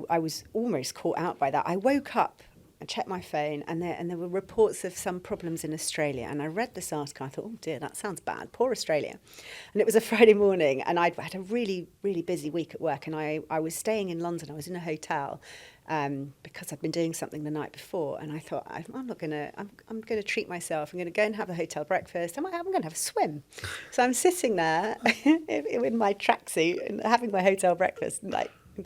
was almost caught out by that. I woke up and checked my phone, and there were reports of some problems in Australia. And I read this article. I thought, oh dear, that sounds bad. Poor Australia. And it was a Friday morning, and I'd had a really, really busy week at work. And I was staying in London. I was in a hotel because I'd been doing something the night before. And I thought, I'm going to treat myself. I'm going to go and have a hotel breakfast. I'm going to have a swim. So I'm sitting there in my tracksuit and having my hotel breakfast, and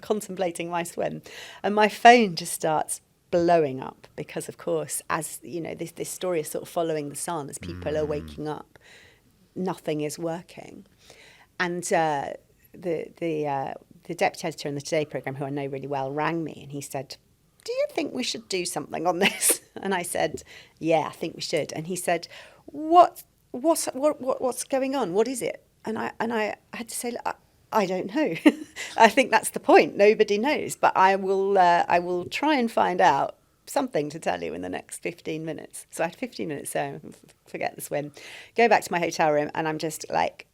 contemplating my swim. And my phone just starts blowing up because, of course, as you know, this story is sort of following the sun as people are waking up. Nothing is working, and the deputy editor in the Today programme, who I know really well, rang me and he said, "Do you think we should do something on this?" And I said, "Yeah, I think we should." And he said, "What's going on? What is it?" And I had to say, "Look, I don't know." I think that's the point. Nobody knows, but I will try and find out something to tell you in the next 15 minutes. So I had 15 minutes, so forget the swim. Go back to my hotel room, and I'm just like,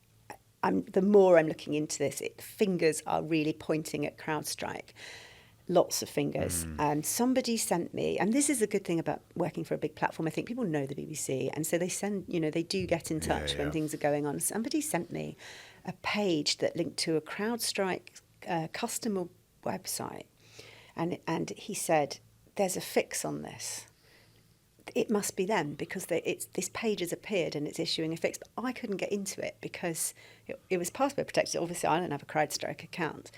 the more I'm looking into this, fingers are really pointing at CrowdStrike. Lots of fingers. And somebody sent me, and this is a good thing about working for a big platform. I think people know the BBC, and so they send, they do get in touch when things are going on. Somebody sent me a page that linked to a CrowdStrike customer website, and he said, "There's a fix on this. It must be them because this page has appeared and it's issuing a fix." But I couldn't get into it because it was password protected. Obviously, I don't have a CrowdStrike account,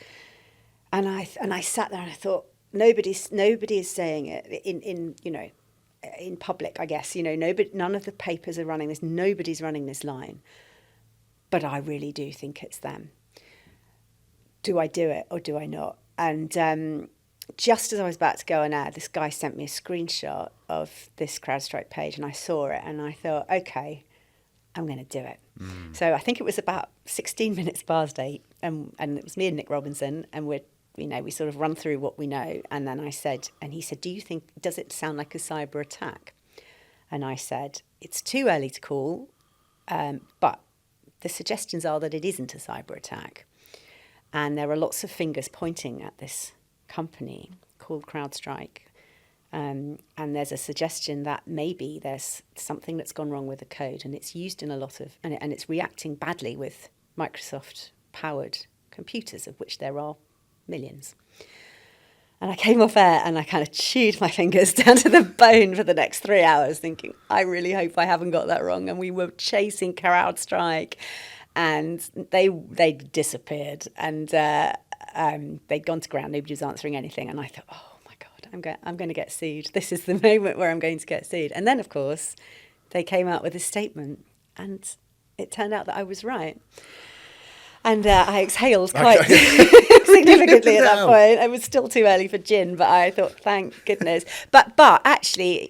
and I sat there and I thought, nobody is saying it in public. I guess none of the papers are running this. Nobody's running this line. But I really do think it's them. Do I do it or do I not? And just as I was about to go on air, this guy sent me a screenshot of this CrowdStrike page, and I saw it, and I thought, okay, I'm going to do it. So I think it was about 16 minutes past 8, and it was me and Nick Robinson, and we sort of run through what we know, and then he said, does it sound like a cyber attack? And I said, it's too early to call, but the suggestions are that it isn't a cyber attack. And there are lots of fingers pointing at this company called CrowdStrike. And there's a suggestion that maybe there's something that's gone wrong with the code, and it's used in a lot of, and it's reacting badly with Microsoft-powered computers, of which there are millions. And I came off air and I kind of chewed my fingers down to the bone for the next 3 hours thinking, I really hope I haven't got that wrong. And we were chasing CrowdStrike, and they disappeared, and they'd gone to ground. Nobody was answering anything. And I thought, oh my God, I'm going to get sued. This is the moment where I'm going to get sued. And then, of course, they came out with a statement, and it turned out that I was right. And I exhaled quite significantly at that point. It was still too early for gin, but I thought, thank goodness. But actually,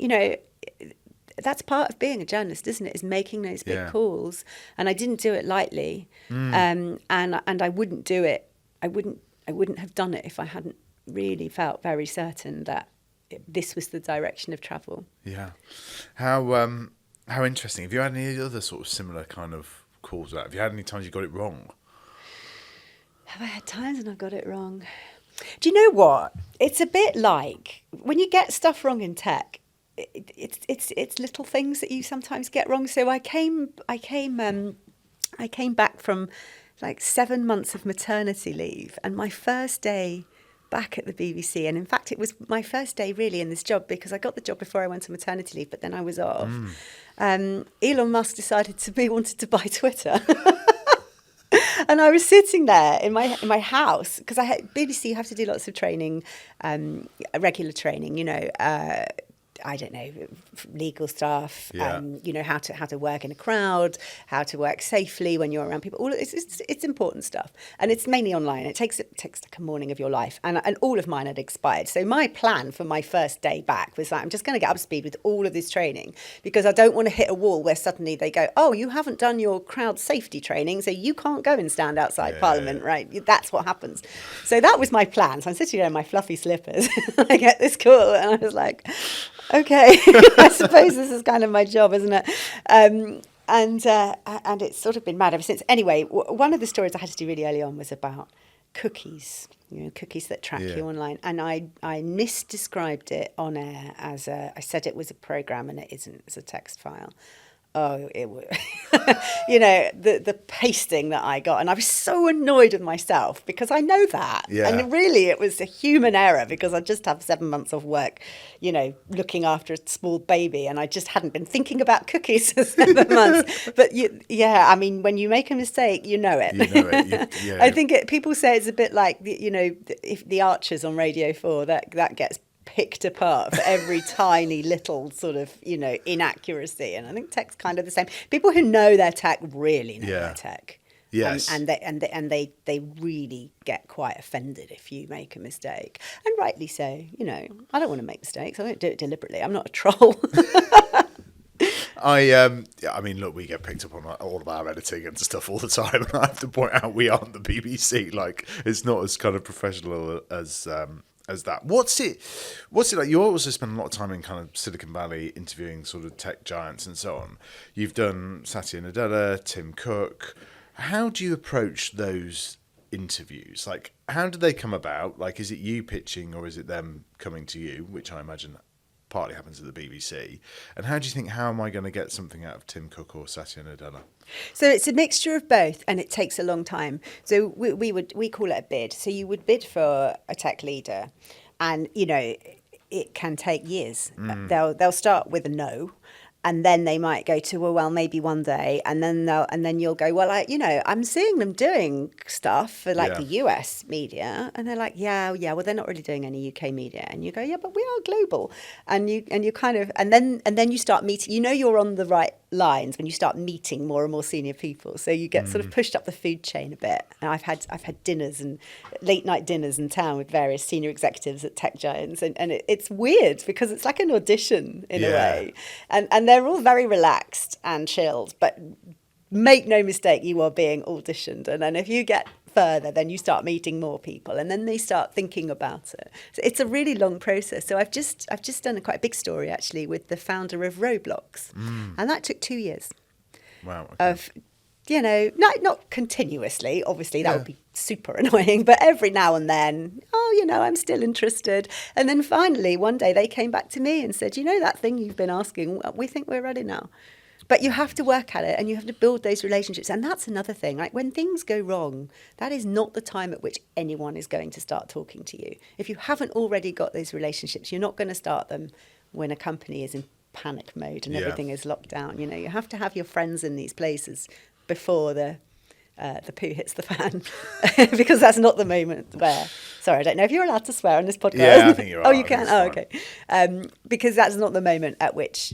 that's part of being a journalist, isn't it? Is making those big calls. And I didn't do it lightly, and I wouldn't do it. I wouldn't have done it if I hadn't really felt very certain that this was the direction of travel. Yeah. How interesting. Have you had any other sort of similar kind of calls? Have you had any times you got it wrong? Have I had times when I've got it wrong? Do you know what? It's a bit like when you get stuff wrong in tech. It's little things that you sometimes get wrong. So I came back from like 7 months of maternity leave, and my first day back at the BBC, and in fact it was my first day really in this job because I got the job before I went on maternity leave, but then I was off. Elon Musk decided he wanted to buy Twitter. And I was sitting there in my house because BBC, you have to do lots of training, regular training, I don't know, legal stuff, how to work in a crowd, how to work safely when you're around people. All it's important stuff, and it's mainly online. It takes like a morning of your life, and all of mine had expired. So my plan for my first day back was that I'm just going to get up to speed with all of this training because I don't want to hit a wall where suddenly they go, oh, you haven't done your crowd safety training, so you can't go and stand outside Parliament, right? That's what happens. So that was my plan. So I'm sitting there in my fluffy slippers. I get this call, and I was like, okay, I suppose this is kind of my job, isn't it? And it's sort of been mad ever since. Anyway, one of the stories I had to do really early on was about cookies, cookies that track Yeah. you online. And I misdescribed it on air as I said it was a program, and it isn't. It's a text file. Oh, it was, the pasting that I got. And I was so annoyed with myself because I know that. Yeah. And really, it was a human error because I just have 7 months of work, looking after a small baby. And I just hadn't been thinking about cookies for 7 months. But when you make a mistake, you know it. You know it. I think people say it's a bit like, if the Archers on Radio 4, that gets picked apart for every tiny little sort of inaccuracy, and I think tech's kind of the same. People who know their tech really know their tech. Yes. And they really get quite offended if you make a mistake, and rightly so. I don't want to make mistakes. I don't do it deliberately. I'm not a troll. Look, we get picked up on all of our editing and stuff all the time, and I have to point out we aren't the BBC. Like, it's not as kind of professional as that. What's it like? You also spend a lot of time in kind of Silicon Valley interviewing sort of tech giants and so on. You've done Satya, Nadella, Tim Cook. How do you approach those interviews? Like, how do they come about? Like, is it you pitching or is it them coming to you, which I imagine partly happens at the BBC? And how do you think, how am I going to get something out of Tim Cook or Satya Nadella? So it's a mixture of both, and it takes a long time. So we call it a bid. So you would bid for a tech leader, and it can take years. They'll start with a no, and then they might go to well maybe one day, and then you'll go, well, I'm seeing them doing stuff for the US media, and they're like, yeah, well, they're not really doing any UK media, and you go, yeah, but we are global, and you kind of, and then you start meeting, you're on the right lines when you start meeting more and more senior people, so you get sort of pushed up the food chain a bit. And I've had dinners and late night dinners in town with various senior executives at tech giants, and it's weird because it's like an audition in a way, and they're all very relaxed and chilled, but make no mistake, you are being auditioned, and then if you get further, then you start meeting more people, and then they start thinking about it. So it's a really long process. So I've just done quite a big story actually with the founder of Roblox, and that took 2 years. Wow. Okay. Of not continuously, obviously that would be super annoying, but every now and then, I'm still interested. And then finally one day they came back to me and said, that thing you've been asking, we think we're ready now. But you have to work at it, and you have to build those relationships. And that's another thing. Like, when things go wrong, that is not the time at which anyone is going to start talking to you. If you haven't already got those relationships, you're not going to start them when a company is in panic mode and everything is locked down. You have to have your friends in these places before the poo hits the fan, because that's not the moment where... Sorry, I don't know if you're allowed to swear on this podcast. Yeah, I think you are. Oh, you can? Oh, okay. Because that's not the moment at which...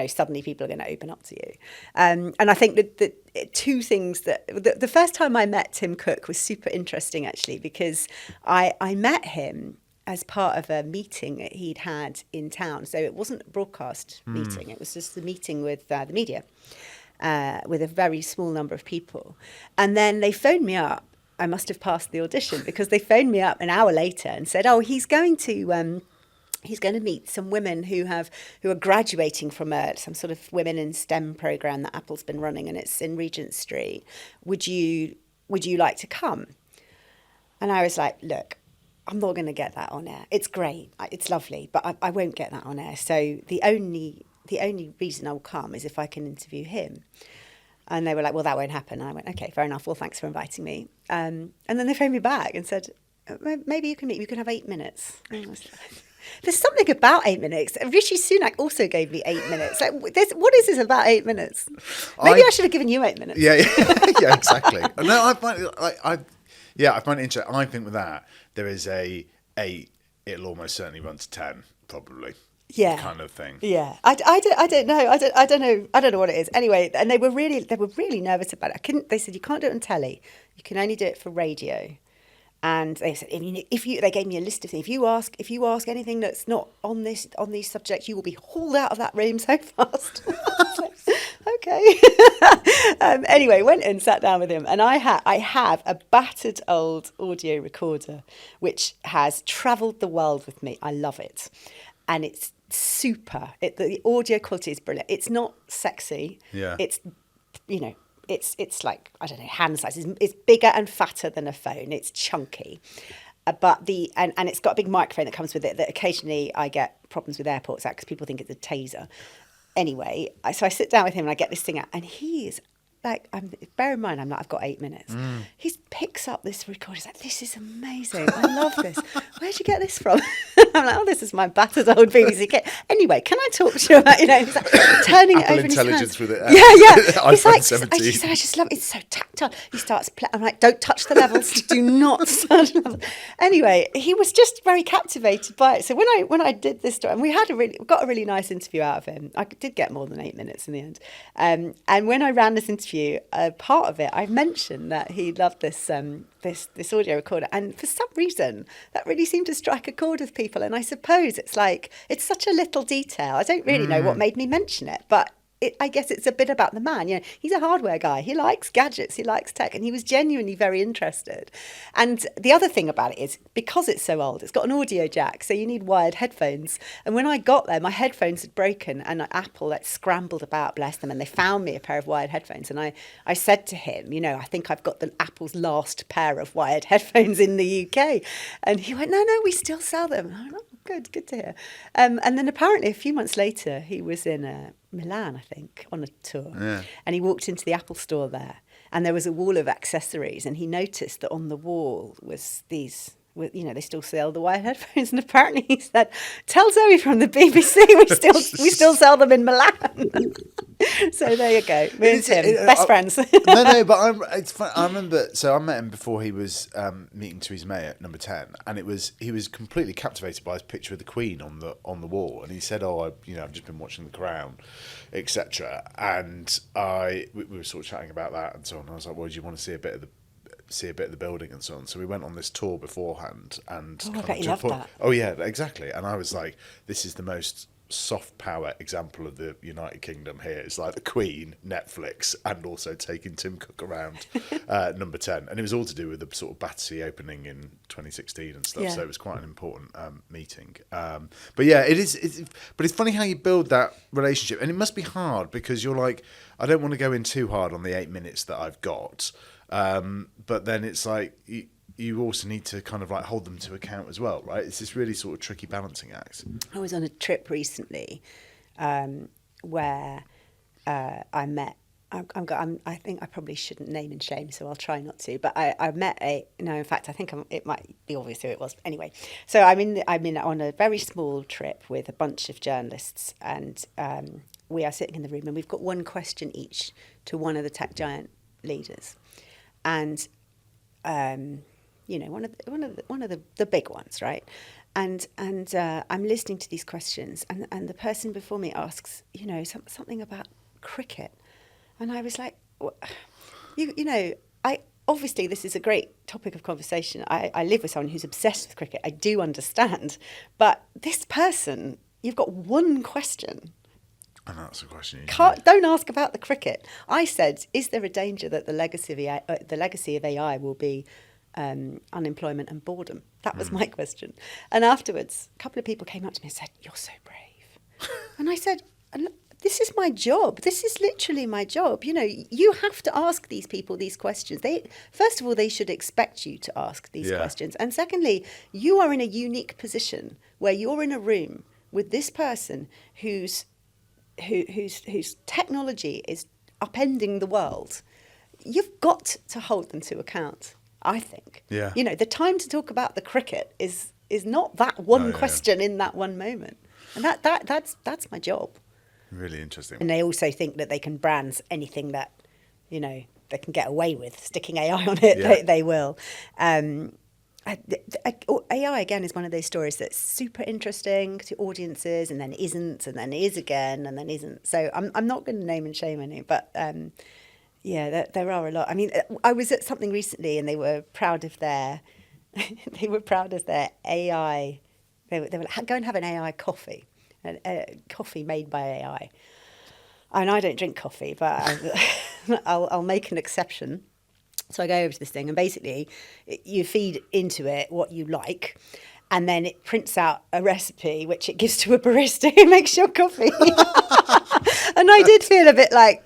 suddenly people are going to open up to you. And I think that two things that... The first time I met Tim Cook was super interesting, actually, because I met him as part of a meeting that he'd had in town. So it wasn't a broadcast meeting. It was just the meeting with the media, with a very small number of people. And then they phoned me up. I must have passed the audition, because they phoned me up an hour later and said, he's going to meet some women who are graduating from some sort of women in STEM program that Apple's been running, and it's in Regent Street. Would you like to come? And I was like, look, I'm not going to get that on air. It's great, it's lovely, but I won't get that on air. So the only reason I will come is if I can interview him. And they were like, well, that won't happen. And I went, okay, fair enough. Well, thanks for inviting me. And then they phoned me back and said, maybe you can meet. You can have 8 minutes. And I was like, there's something about 8 minutes. Rishi Sunak also gave me 8 minutes. Like, what is this about 8 minutes? Maybe I should have given you 8 minutes. Yeah, exactly. No, I find it interesting. I think with that, there is it'll almost certainly run to 10, probably. Yeah, kind of thing. Yeah, I don't know. I don't know what it is. Anyway, and they were really nervous about it. They said you can't do it on telly. You can only do it for radio. And they said, they gave me a list of things. If you ask anything that's not on these subjects, you will be hauled out of that room so fast. Okay. Anyway, went and sat down with him, and I have a battered old audio recorder which has travelled the world with me. I love it, and it's super. The audio quality is brilliant. It's not sexy. Yeah. It's it's like, I don't know, hand size. It's bigger and fatter than a phone. It's chunky. But and it's got a big microphone that comes with it that occasionally I get problems with airports at because people think it's a taser. Anyway, so I sit down with him and I get this thing out, and he is like, bear in mind, I've got 8 minutes. He picks up this recorder. He's like, this is amazing. I love this. Where'd you get this from? I'm like, oh, this is my battered old BBC kit. Anyway, can I talk to you about, he's like turning it Apple over in his Intelligence hands. with it. Yeah. He's iPhone like, 17. I just love it. It's so tactile. He starts I'm like, don't touch the levels. Do not touch the levels. Anyway, he was just very captivated by it. So when I did this story, and we got a really nice interview out of him. I did get more than 8 minutes in the end. And when I ran this interview, part of it, I mentioned that he loved this this audio recorder, and for some reason that really seemed to strike a chord with people. And I suppose it's such a little detail. I don't really know what made me mention it, but I guess it's a bit about the man. He's a hardware guy. He likes gadgets. He likes tech, and he was genuinely very interested. And the other thing about it is, because it's so old, it's got an audio jack, so you need wired headphones. And when I got there, my headphones had broken, and Apple scrambled about, bless them, and they found me a pair of wired headphones. And I said to him, I think I've got Apple's last pair of wired headphones in the UK. And he went, no, we still sell them. And I went, oh, good to hear. And then apparently a few months later, he was in Milan, I think, on a tour. Yeah. And he walked into the Apple store there, and there was a wall of accessories, and he noticed that on the wall was these, they still sell the wired headphones, and apparently he said, tell Zoe from the BBC we still sell them in Milan. So there you go. Me and Tim, best friends. No, but it's fun. I remember. So I met him before he was meeting Theresa May at Number 10, and he was completely captivated by his picture of the Queen on the wall, and he said, "Oh, I've just been watching The Crown, etc." And we were sort of chatting about that and so on. I was like, "Well, do you want to see a bit of the building and so on?" So we went on this tour beforehand, and I bet you loved that. Oh yeah, exactly. And I was like, "This is the most soft power example of the United Kingdom here. It's like the Queen, Netflix, and also taking Tim Cook around Number 10." And it was all to do with the sort of Battersea opening in 2016 and stuff. Yeah. So it was quite an important meeting. But yeah, but it's funny how you build that relationship. And it must be hard because you're like, I don't want to go in too hard on the 8 minutes that I've got. But then it's like, you also need to kind of like hold them to account as well, right? It's this really sort of tricky balancing act. I was on a trip recently where I met. I think I probably shouldn't name and shame, so I'll try not to. But I met in fact, I think it might be obvious who it was. Anyway, so I'm on a very small trip with a bunch of journalists, and we are sitting in the room, and we've got one question each to one of the tech giant leaders, and one of the big ones, right? And I'm listening to these questions, and the person before me asks, something about cricket, and I was like, I obviously this is a great topic of conversation. I live with someone who's obsessed with cricket. I do understand, but this person, you've got one question. And that's a question. Don't ask about the cricket. I said, is there a danger that the legacy of AI will be unemployment and boredom? That was my question. And afterwards, a couple of people came up to me and said, "You're so brave." And I said, this is my job. This is literally my job. You have to ask these people these questions. First of all, they should expect you to ask these questions. And secondly, you are in a unique position where you're in a room with this person whose technology is upending the world. You've got to hold them to account, I think. Yeah. The time to talk about the cricket is not that one question in that one moment. And that's my job. Really interesting. And they also think that they can brand anything that, they can get away with. Sticking AI on it, they will. AI, again, is one of those stories that's super interesting to audiences and then isn't, and then is again, and then isn't. So I'm not going to name and shame any, but there are a lot. I mean, I was at something recently, and they were proud of their AI. They were like, go and have an AI coffee, coffee made by AI. And I don't drink coffee, but I'll make an exception. So I go over to this thing, and basically you feed into it what you like, and then it prints out a recipe, which it gives to a barista who makes your coffee. And I did feel a bit like,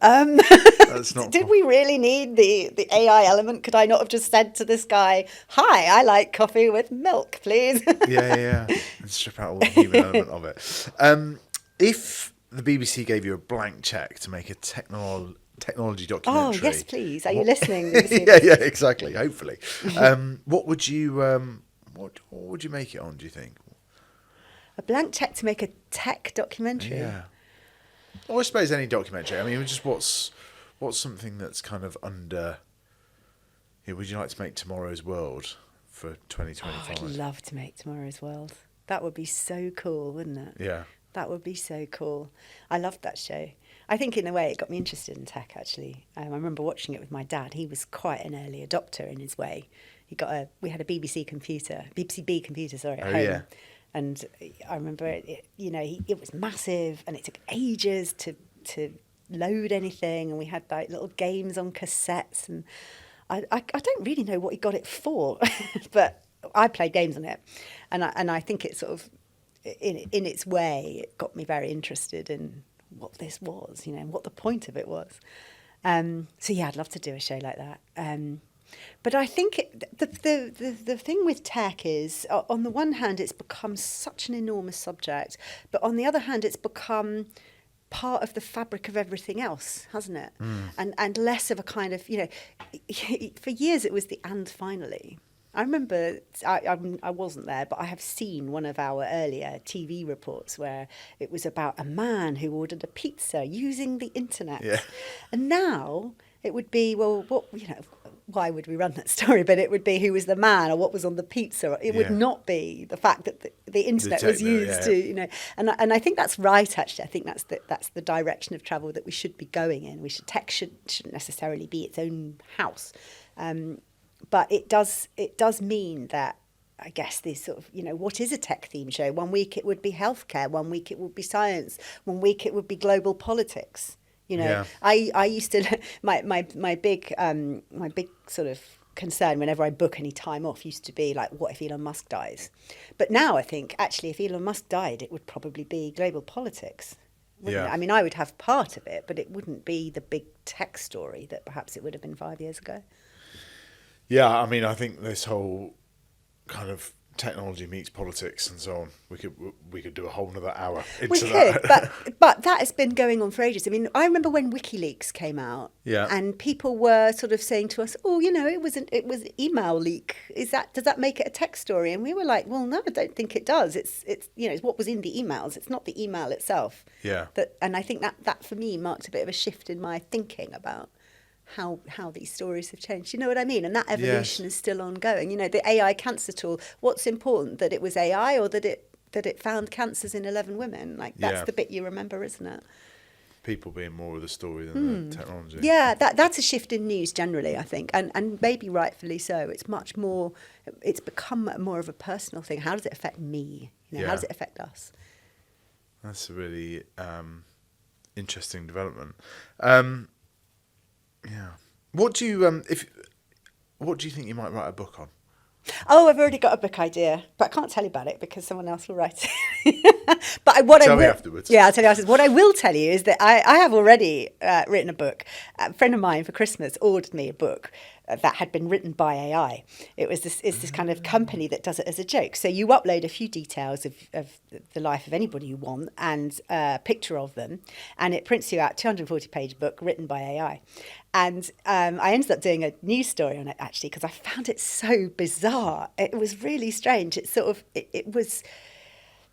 That's not. Did we really need the AI element? Could I not have just said to this guy, "Hi, I like coffee with milk, please"? Yeah. And strip out all the human element of it. If the BBC gave you a blank check to make a technology Oh, documentary. yes, please. Are you listening? yeah, exactly. Hopefully. What would you what would you make it on, do you think? A blank check to make a tech documentary? Yeah. Or I suppose any documentary. I mean, just what's something that's kind of under. Yeah, would you like to make Tomorrow's World for 2025? I'd love to make Tomorrow's World. That would be so cool, wouldn't it? Yeah. That would be so cool. I loved that show. I think in a way it got me interested in tech, actually. I remember watching it with my dad. He was quite an early adopter in his way. We had a BBC B computer, at home. Yeah. And I remember it was massive and it took ages to load anything. And we had like little games on cassettes. And I don't really know what he got it for, but I played games on it. And I think it sort of, in its way, it got me very interested in what this was, and what the point of it was. So yeah, I'd love to do a show like that. But I think the thing with tech is, on the one hand, it's become such an enormous subject, but on the other hand, it's become part of the fabric of everything else, hasn't it? And less of a kind of, for years it was the "and finally." I remember, I wasn't there, but I have seen one of our earlier TV reports where it was about a man who ordered a pizza using the internet. Yeah. And now it would be, well, why would we run that story? But it would be who was the man or what was on the pizza. It would not be the fact that the internet was used to, And I think that's right, actually. I think that's the direction of travel that we should be going in. Tech shouldn't necessarily be its own house. But it does mean that, I guess, this sort of, what is a tech theme show? One week it would be healthcare, one week it would be science, one week it would be global politics. I used to, my big sort of concern whenever I book any time off used to be like, what if Elon Musk dies? But now I think, actually, if Elon Musk died, it would probably be global politics. Wouldn't it? I mean, I would have part of it, but it wouldn't be the big tech story that perhaps it would have been 5 years ago. Yeah, I mean, I think this whole kind of technology meets politics and so on. We could do a whole another hour into that. but that has been going on for ages. I mean, I remember when WikiLeaks came out, and people were sort of saying to us, "Oh, it was email leak. Does that make it a tech story?" And we were like, "Well, no, I don't think it does. It's what was in the emails. It's not the email itself." Yeah. And I think that for me marked a bit of a shift in my thinking about how these stories have changed. You know what I mean? And that evolution is still ongoing. The AI cancer tool, what's important, that it was AI or that it found cancers in 11 women? Like, that's the bit you remember, isn't it? People being more of the story than the technology. Yeah, that's a shift in news generally, I think, and maybe rightfully so. It's much more, it's become more of a personal thing. How does it affect me? How does it affect us? That's a really interesting development. Yeah. What do you think you might write a book on? Oh, I've already got a book idea, but I can't tell you about it because someone else will write it. Tell me afterwards. Yeah, I'll tell you afterwards. What I will tell you is that I have already written a book. A friend of mine for Christmas ordered me a book that had been written by AI. It's this kind of company that does it as a joke. So you upload a few details of the life of anybody you want and a picture of them, and it prints you out 240-page book written by AI. And I ended up doing a news story on it, actually, because I found it so bizarre. It was really strange. It was...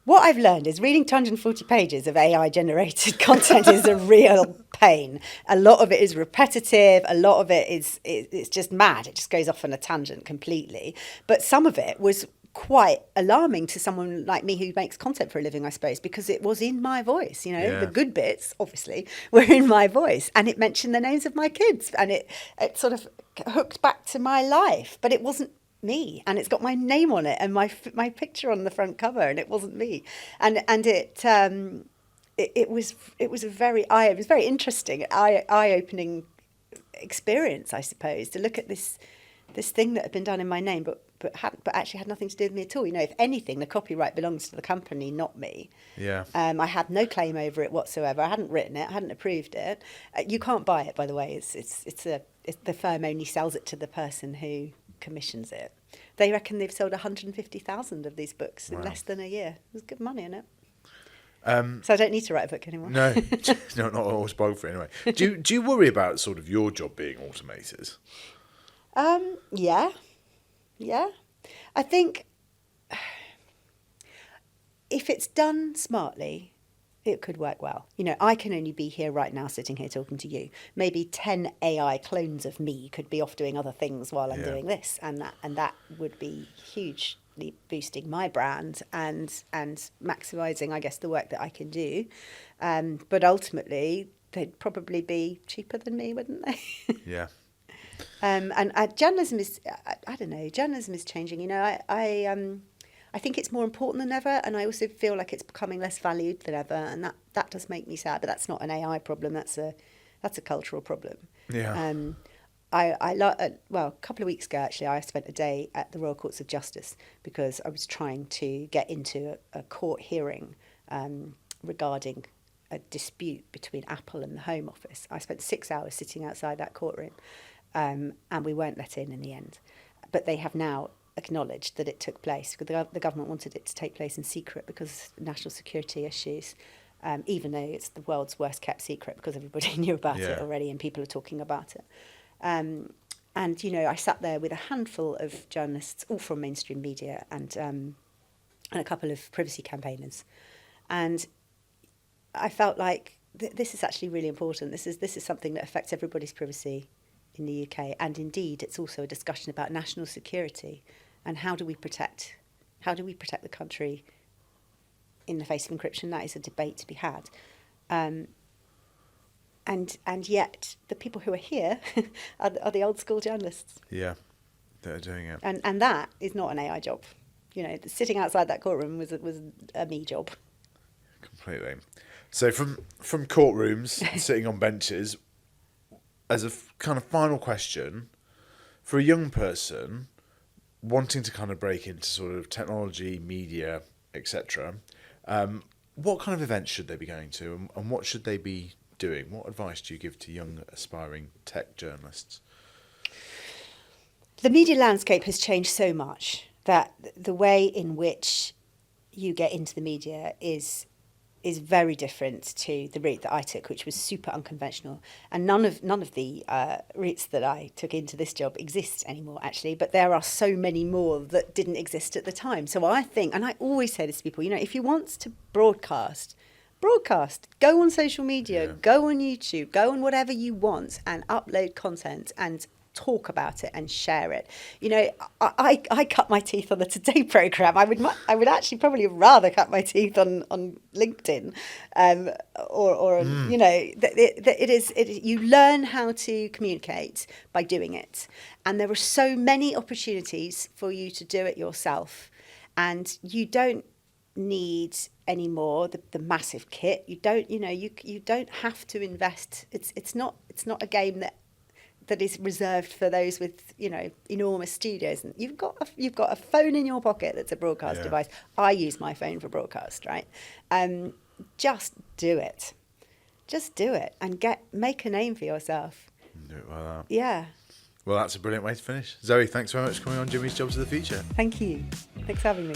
What I've learned is reading 240 pages of AI-generated content is a real pain. A lot of it is repetitive. A lot of it it's just mad. It just goes off on a tangent completely. But some of it was quite alarming to someone like me who makes content for a living, I suppose, because it was in my voice. The good bits, obviously, were in my voice. And it mentioned the names of my kids. And it sort of hooked back to my life. But it wasn't me, and it's got my name on it and my picture on the front cover, and it wasn't me, and it was very interesting, eye-opening experience, I suppose, to look at this thing that had been done in my name, but but actually had nothing to do with me at all. If anything, the copyright belongs to the company, not me. Yeah. I had no claim over it whatsoever. I hadn't written it, I hadn't approved it. You can't buy it, by the way. It's the firm only sells it to the person who commissions it. They reckon they've sold 150,000 of these books in less than a year. There's good money in it. So I don't need to write a book anymore. No, not always biography anyway. Do you worry about sort of your job being automated? Yeah. I think if it's done smartly, it could work well. I can only be here right now, sitting here talking to you. Maybe 10 AI clones of me could be off doing other things while I'm doing this, and that would be hugely boosting my brand and maximising, I guess, the work that I can do. But ultimately, they'd probably be cheaper than me, wouldn't they? Yeah. And journalism is, I don't know, journalism is changing. I think it's more important than ever, and I also feel like it's becoming less valued than ever, and that does make me sad. But that's not an AI problem; that's a cultural problem. Yeah. A couple of weeks ago, actually, I spent a day at the Royal Courts of Justice because I was trying to get into a court hearing regarding a dispute between Apple and the Home Office. I spent 6 hours sitting outside that courtroom, and we weren't let in the end. But they have now acknowledged that it took place, because the government wanted it to take place in secret because of national security issues, even though it's the world's worst kept secret because everybody knew about it already and people are talking about it. And I sat there with a handful of journalists, all from mainstream media, and a couple of privacy campaigners, and I felt like this is actually really important. This is something that affects everybody's privacy in the UK, and indeed it's also a discussion about national security and how do we protect the country in the face of encryption. That is a debate to be had, and yet the people who are here are the old school journalists. Yeah, they're doing it, and that is not an AI job. Sitting outside that courtroom was a me job. Completely. So from courtrooms, sitting on benches, as a kind of final question, for a young person wanting to kind of break into sort of technology, media, etc., what kind of events should they be going to, and what should they be doing? What advice do you give to young aspiring tech journalists? The media landscape has changed so much that the way in which you get into the media is very different to the route that I took, which was super unconventional. And none of the routes that I took into this job exist anymore, actually. But there are so many more that didn't exist at the time. So I think, and I always say this to people, if you want to broadcast. Go on social media, go on YouTube, go on whatever you want, and upload content and talk about it and share it. I cut my teeth on the Today programme. I would actually probably rather cut my teeth on LinkedIn, you learn how to communicate by doing it, and there are so many opportunities for you to do it yourself, and you don't need anymore the massive kit. You don't have to invest. It's not a game that is reserved for those with enormous studios. And you've got a phone in your pocket that's a broadcast device. I use my phone for broadcast, right? Just do it, and make a name for yourself. Do it like that. Yeah. Well, that's a brilliant way to finish. Zoe, thanks very much for coming on Jimmy's Jobs of the Future. Thank you. Thanks for having me.